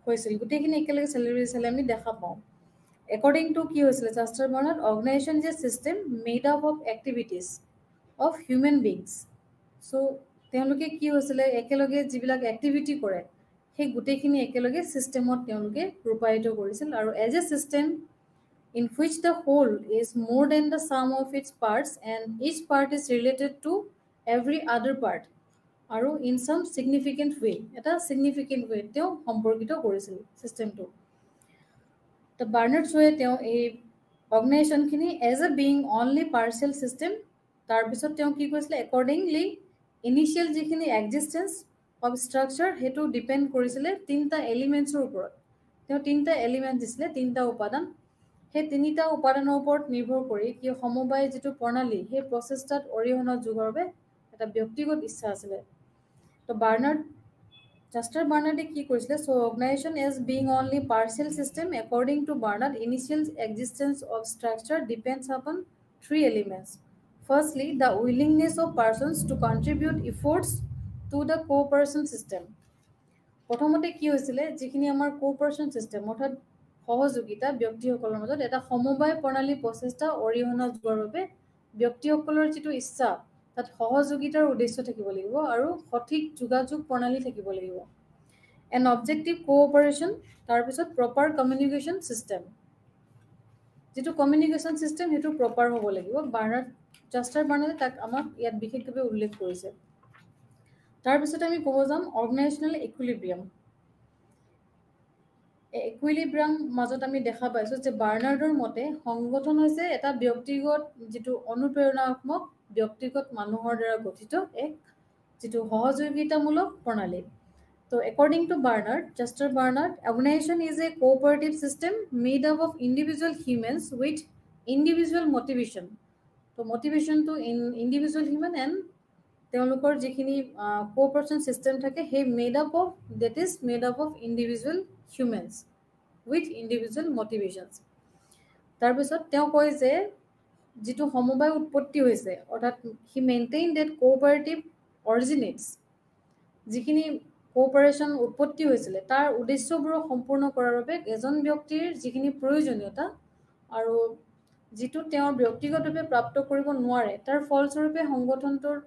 হৈছিল। গোটেইখিনি একেলগে চেলি আমি দেখা পাওঁ। একৰ্ডিং টু কি হৈছিলে Chester Barnard organisation is a system made up of activities of human beings. So' তেওঁলোকে কি হৈছিলে একেলগে যিবিলাক এক্টিভিটি কৰে সেই গোটেইখিনি একেলগে ছিষ্টেমত তেওঁলোকে ৰূপায়িত কৰিছিল। আৰু as a system in which the whole is more than the sum of its parts and each part is related to every other part আৰু in some significant way এটা significant way তেওঁ সম্পৰ্কিত কৰিছিল ছিষ্টেমটো। তো বাৰ্নাৰ্ড শ্বয়ে তেওঁ এই অৰ্গেনাইজেশ্যনখিনি as a being only partial system তাৰপিছত তেওঁ কি কৰিছিলে একৰ্ডিংলি ইনিচিয়েল যিখিনি এক্সিষ্টেঞ্চ অফ ষ্ট্ৰাকচাৰ সেইটো ডিপেণ্ড কৰিছিলে 3টা এলিমেণ্টছৰ ওপৰত। তেওঁ 3টা এলিমেণ্ট দিছিলে 3টা উপাদান। সেই 3টা উপাদানৰ ওপৰত নিৰ্ভৰ কৰি কি সমবায় যিটো প্ৰণালী সেই প্ৰচেষ্টাত অৰিহণা যোগোৱাৰ বাবে এটা ব্যক্তিগত ইচ্ছা আছিলে। তো জাষ্টাৰ বাৰ্নাৰ্ডে কি কৰিছিলে so' organisation as being only partial system according to Barnard initial existence of structure depends upon 3 elements. Firstly the willingness of persons to contribute efforts to the cooperation system. প্ৰথমতে কি হৈছিলে যিখিনি আমাৰ কোঅপাৰেশ্যন ছিষ্টেম অৰ্থাৎ সহযোগিতা ব্যক্তিসকলৰ মাজত এটা সমবায় প্ৰণালী প্ৰচেষ্টা অৰিহণা যোগোৱাৰ বাবে ব্যক্তিসকলৰ যিটো ইচ্ছা তাত সহযোগিতাৰ উদ্দেশ্য থাকিব লাগিব আৰু সঠিক যোগাযোগ প্ৰণালী থাকিব লাগিব। এন অবজেক্টিভ কোঅপাৰেশ্যন তাৰপিছত প্ৰপাৰ কমিউনিকেশ্যন ছিষ্টেম যিটো কমিউনিকেশ্যন ছিষ্টেম সেইটো প্ৰপাৰ হ'ব লাগিব। জাষ্টাৰ বাৰ্নাৰ্ডে তাক আমাক ইয়াত বিশেষভাৱে উল্লেখ কৰিছে। তাৰপিছত আমি ক'ব যাম অৰ্গেনাইজেশ্যনেল ইকুইলিব্ৰিয়াম। ইকুইলিব্ৰিয়াম মাজত আমি দেখা পাইছোঁ যে বাৰ্নাৰ্ডৰ মতে সংগঠন হৈছে এটা ব্যক্তিগত যিটো অনুপ্ৰেৰণাত্মক ব্যক্তিগত মানুহৰ দ্বাৰা গঠিত এক যিটো সহযোগিতামূলক প্ৰণালী। তো according to Barnard Chester Barnard organisation is a cooperative system made up of individual humans with individual motivation. তো মটিভেশ্যনটো ইণ্ডিভিজুৱেল হিউমেন এণ্ড তেওঁলোকৰ যিখিনি কোঅপাৰেশ্যন ছিষ্টেম থাকে সেই made up of individual humans with individual motivations. তাৰপিছত তেওঁ কয় যে যিটো সমবায় উৎপত্তি হৈছে অৰ্থাৎ he maintain that cooperative originates যিখিনি কোঅপাৰেশ্যন উৎপত্তি হৈছিলে তাৰ উদ্দেশ্যবোৰ সম্পূৰ্ণ কৰাৰ বাবে এজন ব্যক্তিৰ যিখিনি প্ৰয়োজনীয়তা আৰু যিটো তেওঁৰ ব্যক্তিগতভাৱে প্ৰাপ্ত কৰিব নোৱাৰে তাৰ ফলস্বৰূপে সংগঠনটোৰ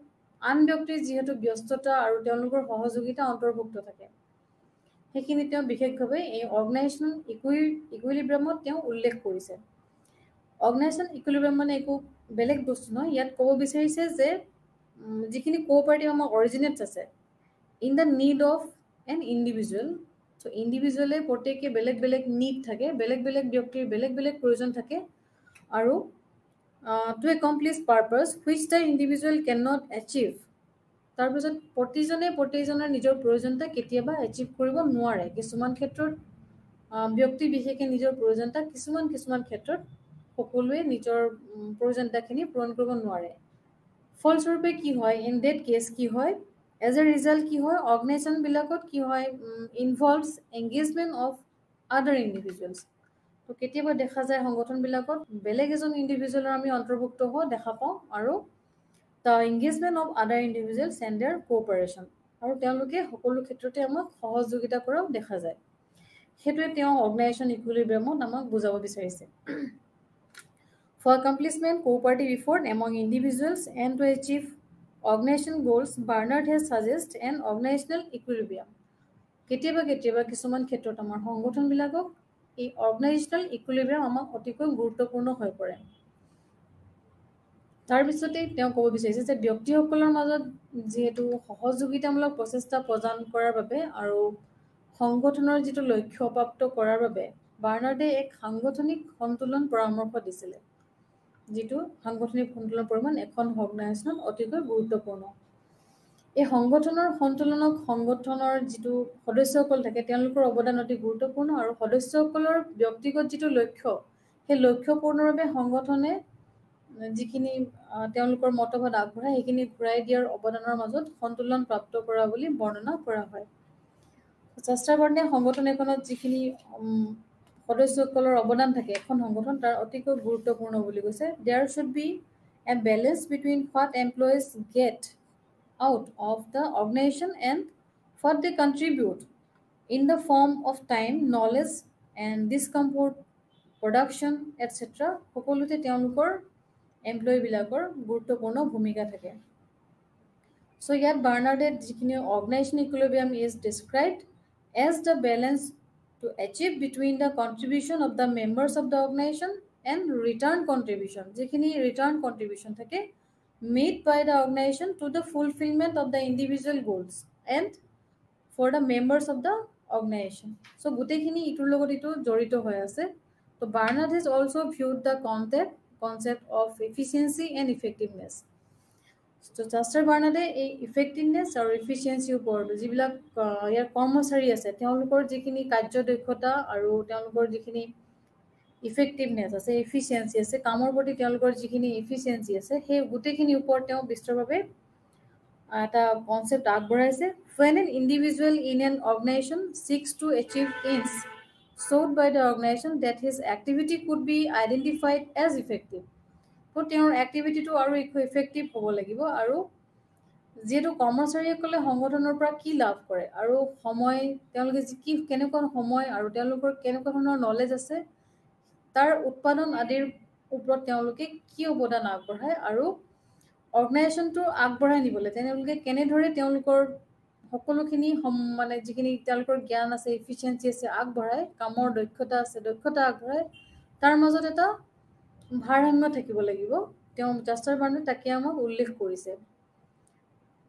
আন ব্যক্তিৰ যিহেতু ব্যস্ততা আৰু তেওঁলোকৰ সহযোগিতা অন্তৰ্ভুক্ত থাকে সেইখিনি তেওঁ বিশেষভাৱে এই অৰ্গেনাইজেশ্যন ইকুইলিব্ৰিয়ামত তেওঁ উল্লেখ কৰিছে অৰ্গেনাইজেশ্যন ইকুইলিব্ৰিয়াম মানে একো বেলেগ বস্তু নহয় ইয়াত ক'ব বিচাৰিছে যে যিখিনি কোঅপাৰেটিভ আমাৰ অৰিজিনেটছ আছে in the need of an individual so' ইণ্ডিভিজুৱেলে প্ৰত্যেকে বেলেগ বেলেগ নিড থাকে বেলেগ বেলেগ ব্যক্তিৰ বেলেগ বেলেগ প্ৰয়োজন থাকে আৰু to accomplish purpose which the individual can not achieve তাৰপিছত প্ৰতিজনৰ নিজৰ প্ৰয়োজনীয়তা কেতিয়াবা এচিভ কৰিব নোৱাৰে কিছুমান ক্ষেত্ৰত ব্যক্তি বিশেষে নিজৰ প্ৰয়োজনীয়তা কিছুমান ক্ষেত্ৰত সকলোৱে নিজৰ প্ৰয়োজনীয়তাখিনি পূৰণ কৰিব নোৱাৰে ফলস্বৰূপে কি হয় ইন ডেট কেছ কি হয় এজ এ ৰিজাল্ট কি হয় অৰ্গেনাইজেশ্যনবিলাকত কি হয় ইনভলভছ এংগেজমেণ্ট অফ আদাৰ ইণ্ডিভিজুৱেলছ তো কেতিয়াবা দেখা যায় সংগঠনবিলাকত বেলেগ এজন ইণ্ডিভিজুৱেলৰ আমি অন্তৰ্ভুক্ত হোৱা দেখা পাওঁ আৰু দ্য এংগেজমেণ্ট অফ আদাৰ ইণ্ডিভিজুৱেলছ এণ্ড দেয়াৰ কোঅপাৰেশ্যন আৰু তেওঁলোকে সকলো ক্ষেত্ৰতে আমাক সহযোগিতা কৰাও দেখা যায় সেইটোৱে তেওঁ অৰ্গেনাইজেশ্যন ইকুইলিব্ৰিয়ামত আমাক বুজাব বিচাৰিছে For accomplishment, cooperative effort among individuals and to achieve organizational goals, Barnard has suggested an organizational equilibrium. কেতিয়াবা কিছুমান ক্ষেত্ৰত আমাৰ সংগঠনবিলাকক এই অৰ্গেনাইজেশ্যনেল ইকুইলিব্ৰিয়াম আমাক অতিকৈ গুৰুত্বপূৰ্ণ হৈ পৰে তাৰপিছতে তেওঁ ক'ব বিচাৰিছে যে ব্যক্তিসকলৰ মাজত যিহেতু সহযোগিতামূলক প্ৰচেষ্টা প্ৰদান কৰাৰ বাবে আৰু সংগঠনৰ যিটো লক্ষ্য প্ৰাপ্ত কৰাৰ বাবে বাৰ্নাৰ্ডে এক সাংগঠনিক সন্তুলন পৰামৰ্শ দিছিলে যিটো সাংগঠনিক সন্তুলন পৰিমাণ এখন অৰ্গেনাইজেশ্যনত অতিকৈ গুৰুত্বপূৰ্ণ এই সংগঠনৰ সন্তুলনক সংগঠনৰ যিটো সদস্যসকল থাকে তেওঁলোকৰ অৱদান অতি গুৰুত্বপূৰ্ণ আৰু সদস্যসকলৰ ব্যক্তিগত যিটো লক্ষ্য সেই লক্ষ্য পূৰণৰ বাবে সংগঠনে যিখিনি তেওঁলোকৰ মতবাদ আগবঢ়ায় সেইখিনি ঘূৰাই দিয়াৰ অৱদানৰ মাজত সন্তুলন প্ৰাপ্ত কৰা বুলি বৰ্ণনা কৰা হয় চেষ্টাৰ কাৰণে সংগঠন এখনত যিখিনি সদস্যসকলৰ অৱদান থাকে এখন সংগঠন তাৰ অতিকৈ গুৰুত্বপূৰ্ণ বুলি কৈছে there should be a balance between what employees get out of the organization and what they contribute in the form of time, knowledge and discomfort, production, etc. সকলোতে তেওঁলোকৰ এমপ্লয়ীবিলাকৰ গুৰুত্বপূৰ্ণ ভূমিকা থাকে So ইয়াত বাৰ্নাৰ্ডে যিখিনি organisation ইকুইলিব্ৰিয়াম is described as the balance to achieve between the contribution of the members of the organization and return contribution যিখিনি return contribution থাকে made by the organization to the fulfillment of the individual goals and for the members of the organization. So গোটেইখিনি ইটোৰ লগত ইটো জড়িত হৈ আছে তো Bernard has also viewed the concept of efficiency and effectiveness. So Juster বাৰ্নাৰ্ডে এই ইফেক্টিভনেছ আৰু এফিচিয়েঞ্চিৰ ওপৰত যিবিলাক ইয়াৰ কৰ্মচাৰী আছে তেওঁলোকৰ যিখিনি কাৰ্যদক্ষতা আৰু তেওঁলোকৰ যিখিনি ইফেক্টিভনেছ আছে এফিচিয়েঞ্চি আছে কামৰ প্ৰতি তেওঁলোকৰ যিখিনি এফিচিয়েঞ্চি আছে সেই গোটেইখিনিৰ ওপৰত তেওঁ বিস্তৰভাৱে এটা কনচেপ্ট আগবঢ়াইছে when an individual in an organization seeks to achieve ends sought by the organization that his activity could be identified as effective তো তেওঁৰ এক্টিভিটিটো আৰু ইফেক্টিভ হ'ব লাগিব আৰু যিহেতু কৰ্মচাৰীসকলে সংগঠনৰ পৰা কি লাভ কৰে আৰু সময় তেওঁলোকে কি কেনেকুৱা সময় আৰু তেওঁলোকৰ কেনেকুৱা ধৰণৰ নলেজ আছে তাৰ উৎপাদন আদিৰ ওপৰত তেওঁলোকে কি অৱদান আগবঢ়ায় আৰু অৰ্গেনাইজেশ্যনটো আগবঢ়াই নিবলৈ তেওঁলোকে কেনেদৰে তেওঁলোকৰ সকলোখিনি মানে যিখিনি তেওঁলোকৰ জ্ঞান আছে এফিচিয়েঞ্চি আছে আগবঢ়ায় কামৰ দক্ষতা আছে দক্ষতা আগবঢ়ায় তাৰ মাজত এটা ভাৰসাম্য থাকিব লাগিব তেওঁ জাষ্টাৰ বাৰ্নাৰ্ডে তাকে আমাক উল্লেখ কৰিছে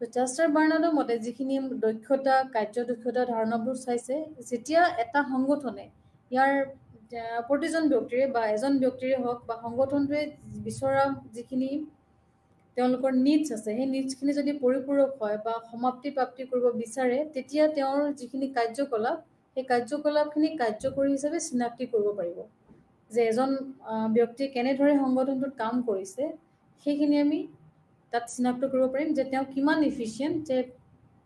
জাষ্টাৰ বাৰ্নাৰ্ডৰ মতে যিখিনি দক্ষতা কাৰ্যদক্ষতা ধাৰণাবোৰ চাইছে যেতিয়া এটা সংগঠনে ইয়াৰ প্ৰতিজন ব্যক্তিৰে বা এজন ব্যক্তিৰে হওক বা সংগঠনটোৱে বিচৰা যিখিনি তেওঁলোকৰ নিডছ আছে সেই নিডছখিনি যদি পৰিপূৰক হয় বা সমাপ্তি প্ৰাপ্তি কৰিব বিচাৰে তেতিয়া তেওঁৰ যিখিনি কাৰ্যকলাপ সেই কাৰ্যকলাপখিনি কাৰ্যকৰী হিচাপে চিনাক্তি কৰিব পাৰিব যে এজন ব্যক্তিয়ে কেনেদৰে সংগঠনটোত কাম কৰিছে সেইখিনি আমি তাত চিনাক্ত কৰিব পাৰিম যে তেওঁ কিমান এফিচিয়েণ্ট যে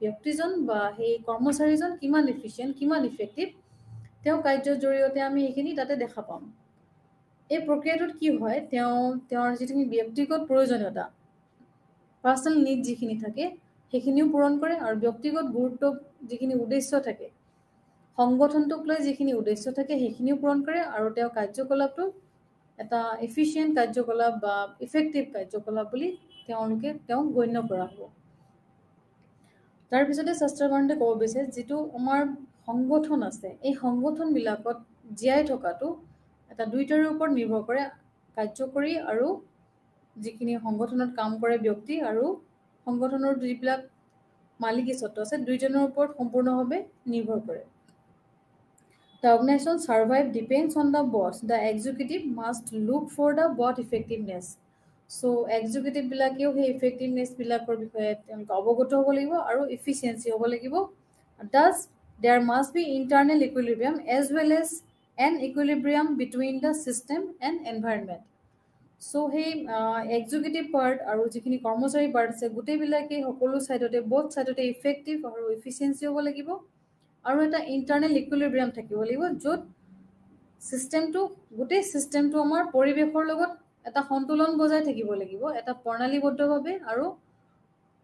ব্যক্তিজন বা সেই কৰ্মচাৰীজন কিমান এফিচিয়েণ্ট কিমান ইফেক্টিভ তেওঁ কাৰ্যৰ জৰিয়তে আমি এইখিনি তাতে দেখা পাম এই প্ৰক্ৰিয়াটোত কি হয় তেওঁৰ যিখিনি ব্যক্তিগত প্ৰয়োজনীয়তা পাৰ্চনেল নিড যিখিনি থাকে সেইখিনিও পূৰণ কৰে আৰু ব্যক্তিগত গুৰুত্ব যিখিনি উদ্দেশ্য থাকে সংগঠনটোক লৈ যিখিনি উদ্দেশ্য থাকে সেইখিনিও পূৰণ কৰে আৰু তেওঁ কাৰ্যকলাপটো এটা এফিচিয়েণ্ট কাৰ্যকলাপ বা ইফেক্টিভ কাৰ্যকলাপ বুলি তেওঁক গণ্য কৰা হ'ব তাৰপিছতে শাস্ত্ৰৰ বাৰ্ণে ক'ব বিচাৰে যিটো আমাৰ সংগঠন আছে এই সংগঠনবিলাকত জীয়াই থকাটো এটা দুইটাৰ ওপৰত নিৰ্ভৰ কৰে কাৰ্যকৰী আৰু যিখিনি সংগঠনত কাম কৰে ব্যক্তি আৰু সংগঠনৰ যিবিলাক মালিকী স্বত্ব আছে দুইজনৰ ওপৰত সম্পূৰ্ণভাৱে নিৰ্ভৰ কৰে The organization survive depends on the boss. The executive must look for the board effectiveness. So executive বিলাকেও সেই effectiveness বিলাকৰ বিষয়ে তেওঁলোক অৱগত হ'ব লাগিব আৰু efficiency হ'ব লাগিব thus there must be internal equilibrium as well as an equilibrium between the system and environment. So hey executive part আৰু যিখিনি কৰ্মচাৰী part আছে গোটেইবিলাকে সকলো সাইডতে both সাইডতে effective আৰু efficiency হ'ব লাগিব আৰু এটা ইন্টাৰনেল ইকুইলিব্ৰিয়াম থাকিব লাগিব য'ত সিস্টেমটো গোটেই সিস্টেমটো আমাৰ পৰিৱেশৰ লগত এটা সন্তুলন বজাই থাকিব লাগিব এটা প্ৰণালীবদ্ধভাৱে আৰু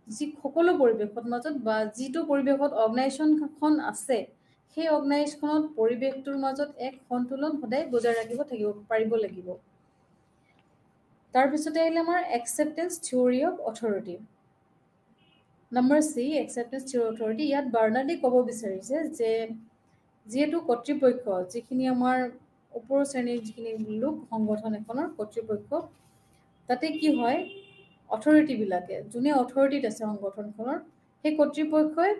যি সকলো পৰিৱেশৰ মাজত বা যিটো পৰিৱেশত অৰ্গেনাইজেশ্যনখন আছে সেই অৰ্গেনাইজেশ্যনত পৰিৱেশটোৰ মাজত এক সন্তুলন সদায় বজাই ৰাখিব পাৰিব লাগিব তাৰপিছতে আহিলে আমাৰ acceptance theory of authority number C acceptance theory authority ইয়াত বাৰ্নাৰ্ডে ক'ব বিচাৰিছে যে যেহেতু কৰ্তৃপক্ষ যিখিনি আমাৰ ওপৰ শ্ৰেণীৰ যিখিনি লোক সংগঠন এখনৰ কৰ্তৃপক্ষ তাতে কি হয় অথৰিটি বিলাকে যোনে অথৰিটিত আছে সংগঠনখনৰ সেই কৰ্তৃপক্ষই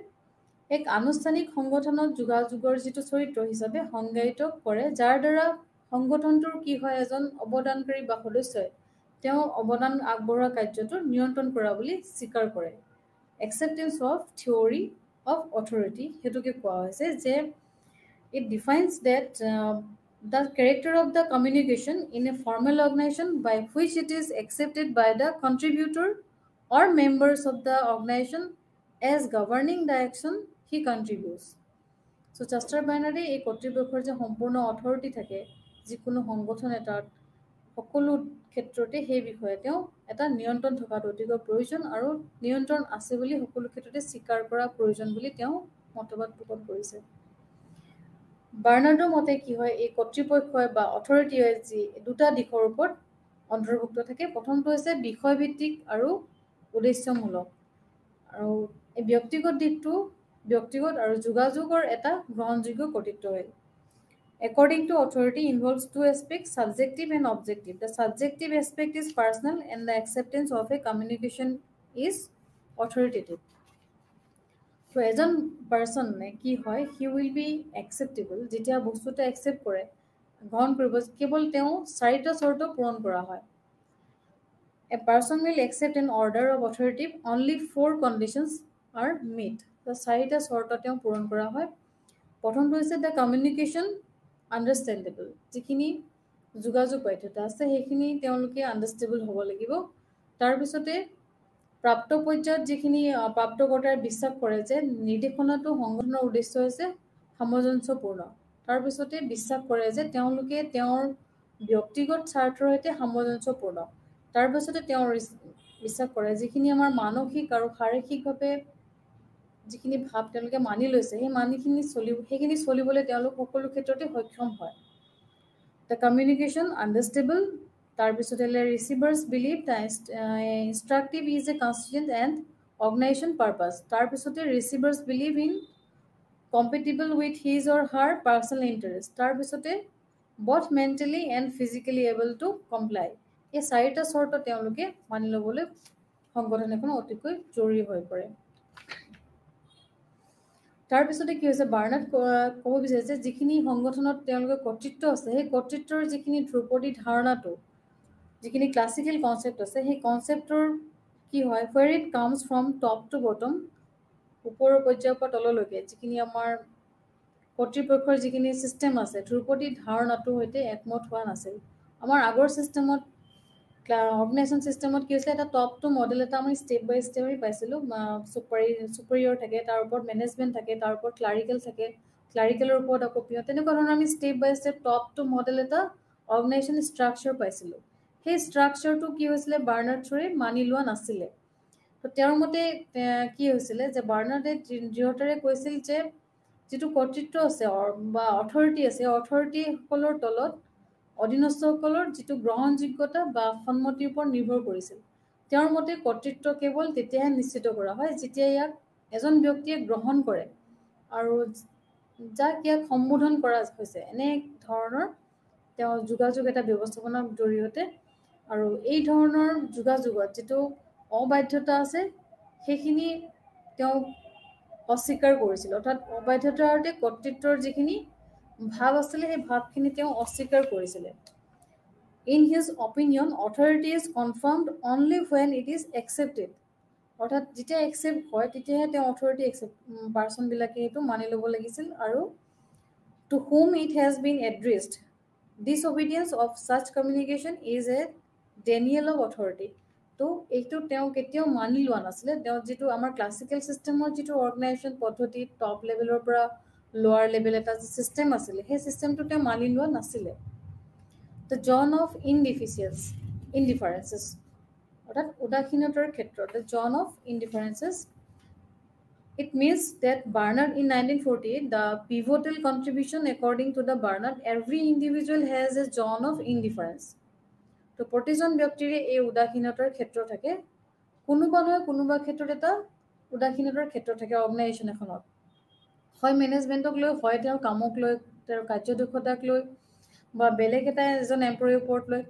এক আনুষ্ঠানিক সংগঠনত যোগাযোগৰ যিটো চৰিত্ৰ হিচাপে সংজ্ঞায়িত কৰে যাৰ দ্বাৰা সংগঠনটোৰ কি হয় এজন অৱদানকাৰী বা সদস্যই তেওঁ অৱদান আগবঢ়োৱা কাৰ্যটো নিয়ন্ত্ৰণ কৰা বুলি স্বীকাৰ কৰে acceptance of theory of authority hetuke koa hoise je it defines that the character of the communication in a formal organization by which it is accepted by the contributor or members of the organization as governing the action he contributes so Chester Bannerdy ei কৰ্তৃপক্ষৰ যে সম্পূৰ্ণ authority থাকে যিকোনো সংগঠন এটাত সকলো ক্ষেত্ৰতে সেই বিষয়ে তেওঁ এটা নিয়ন্ত্ৰণ থকাটো অতিকৈ প্ৰয়োজন আৰু নিয়ন্ত্ৰণ আছে বুলি সকলো ক্ষেত্ৰতে স্বীকাৰ কৰা প্ৰয়োজন বুলি তেওঁ মতবাদ প্ৰকাশ কৰিছে বাৰ্নাৰ্ডৰ মতে কি হয় এই কৰ্তৃপক্ষই বা অথৰিটিয়ে যি দুটা দিশৰ ওপৰত অন্তৰ্ভুক্ত থাকে প্ৰথমটো হৈছে বিষয়ভিত্তিক আৰু উদ্দেশ্যমূলক আৰু এই ব্যক্তিগত দিশটো ব্যক্তিগত আৰু যোগাযোগৰ এটা গ্ৰহণযোগ্য কৰ্তৃত্ব হয় According to authority involves two aspects, subjective and objective. The subjective aspect is personal and the acceptance of a communication is authoritative. So as a person, ki hoy, he will be acceptable. Jetia bostuta accept kore, গ্ৰহণ কৰিব কেৱল তেওঁ চাৰিটা শৰ্ত পূৰণ কৰা হয় A person will accept an order of authority only 4 conditions are met. So চাৰিটা শৰ্ত তেওঁ পূৰণ কৰা হয় প্ৰথমটো হৈছে the communication understandable যিখিনি যোগাযোগ পাইথতা আছে সেইখিনি তেওঁলোকে আন্ডাৰষ্টেবল হ'ব লাগিব তাৰ পিছতে প্ৰাপ্ত পৰ্যায়ত যিখিনি প্ৰাপ্তকৰ্তাৰ বিশ্বাস কৰে যে নিৰ্দেশনাটো সংগঠনৰ উদ্দেশ্য হৈছে সামঞ্জস্যপূৰ্ণ তাৰ পিছতে বিশ্বাস কৰে যে তেওঁলোকে তেওঁৰ ব্যক্তিগত স্বাৰ্থৰ সৈতে সামঞ্জস্যপূৰ্ণ তাৰ পিছতে তেওঁৰ বিশ্বাস কৰে যিখিনি আমাৰ মানসিক আৰু শাৰীৰিকভাৱে যিখিনি ভাব তেওঁলোকে মানি লৈছে সেই মানিখিনি সেইখিনি চলিবলৈ তেওঁলোক সকলো ক্ষেত্ৰতে সক্ষম হয় The communication understandable তাৰ পিছতে receivers believe that instructive is a constituent and organization purpose তাৰ পিছতে receivers believe in compatible with his or her personal interest তাৰ পিছতে both mentally and physically able to comply এই চাৰিটা শৰ্ত তেওঁলোকে মানি ল'বলৈ সংগঠন এখন অতিকৈ জৰুৰী হৈ পৰে তাৰ পিছতে কি হৈছে বাৰ্নাৰ্ড ক'ব বিচাৰিছে যিখিনি সংগঠনত তেওঁলোকৰ কৰ্তৃত্ব আছে সেই কৰ্তৃত্বৰ যিখিনি ধ্ৰুপদী ধাৰণাটো যিখিনি ক্লাছিকেল কনসেপ্ট আছে সেই কনসেপ্টৰ কি হয় where it comes from top to bottom ওপৰৰ পৰ্যায়ৰ পৰা তললৈকে যিখিনি আমাৰ কৰ্তৃপক্ষৰ যিখিনি সিস্টেম আছে ধ্ৰুপদী ধাৰণাটো হৈতে একমত হোৱা নাছিল আমাৰ আগৰ সিস্টেমত অৰ্গেনাইজেশ্যন সিস্টেমত কি হৈছে এটা টপ টু মডেল এটা আমি স্টেপ বাই স্টেপ আমি পাইছিলো সুপাৰিয়ৰ থাকে তাৰ ওপৰত মেনেজমেন্ট থাকে তাৰ ওপৰত ক্লাৰিকেল থাকে ক্লাৰিকেলৰ ওপৰত আকৌ পিয়ন তেনেকুৱা ধৰণৰ আমি স্টেপ বাই স্টেপ টপ টু মডেল এটা অৰ্গেনাইজেশ্যন ষ্ট্ৰাকচাৰ পাইছিলোঁ সেই ষ্ট্ৰাকচাৰটো কি হৈছিলে বাৰ্নাৰ্ড থ্ৰুৱে মানি লোৱা নাছিলে তো তেওঁৰ মতে কি হৈছিলে যে বাৰ্নাৰ্ডে দৃঢ়তাৰে কৈছিল যে যিটো কৰ্তৃত্ব আছে বা অথৰিটি আছে অথৰিটিসকলৰ তলত অধীনস্থসকলৰ যিটো গ্ৰহণযোগ্যতা বা সন্মতিৰ ওপৰত নিৰ্ভৰ কৰিছিল তেওঁৰ মতে কৰ্তৃত্ব কেৱল তেতিয়াহে নিশ্চিত কৰা হয় যেতিয়া ইয়াক এজন ব্যক্তিয়ে গ্ৰহণ কৰে আৰু যাক ইয়াক সম্বোধন কৰা হৈছে এনে ধৰণৰ তেওঁ যোগাযোগ এটা ব্যৱস্থাপনাৰ জৰিয়তে আৰু এই ধৰণৰ যোগাযোগত যিটো অবাধ্যতা আছে সেইখিনি তেওঁ অস্বীকাৰ কৰিছিল অৰ্থাৎ অবাধ্যতাৰ অৰ্থে কৰ্তৃত্বৰ যিখিনি ভাৱ আছিলে সেই ভাৱখিনি তেওঁ অস্বীকাৰ কৰিছিলে In his opinion, authority is confirmed only when it is accepted. অৰ্থাৎ যেতিয়া একচেপ্ট হয় তেতিয়াহে তেওঁ অথৰিটি পাৰ্চনবিলাকে সেইটো মানি ল'ব লাগিছিল আৰু to whom it has been addressed. Disobedience of such communication is a denial of authority. তো এইটো তেওঁ কেতিয়াও মানি লোৱা নাছিলে তেওঁ যিটো আমাৰ ক্লাছিকেল ছিষ্টেমৰ যিটো অৰ্গেনাইজেশ্যন পদ্ধতি টপ লেভেলৰ পৰা লোৱাৰ লেভেল এটা ছিষ্টেম আছিলে সেই ছিষ্টেমটো তেওঁ মানি লোৱা নাছিলে The John of indifferences. অৰ্থাৎ উদাসীনতাৰ ক্ষেত্ৰত the John of indifferences. It means that Barnard in 1948, the pivotal contribution according to the Barnard, every individual has a John of indifference. তো প্ৰতিজন ব্যক্তিৰে এই উদাসীনতাৰ ক্ষেত্ৰ থাকে কোনোবা নহয় কোনোবা ক্ষেত্ৰত এটা উদাসীনতাৰ ক্ষেত্ৰ থাকে অৰ্গেনাইজেশ্যন এখনত হয় মেনেজমেণ্টক লৈ হয় তেওঁৰ কামক লৈ তেওঁৰ কাৰ্যদক্ষতাক লৈ বা বেলেগ এটা এজন এমপ্লয়ীৰ ওপৰত লৈ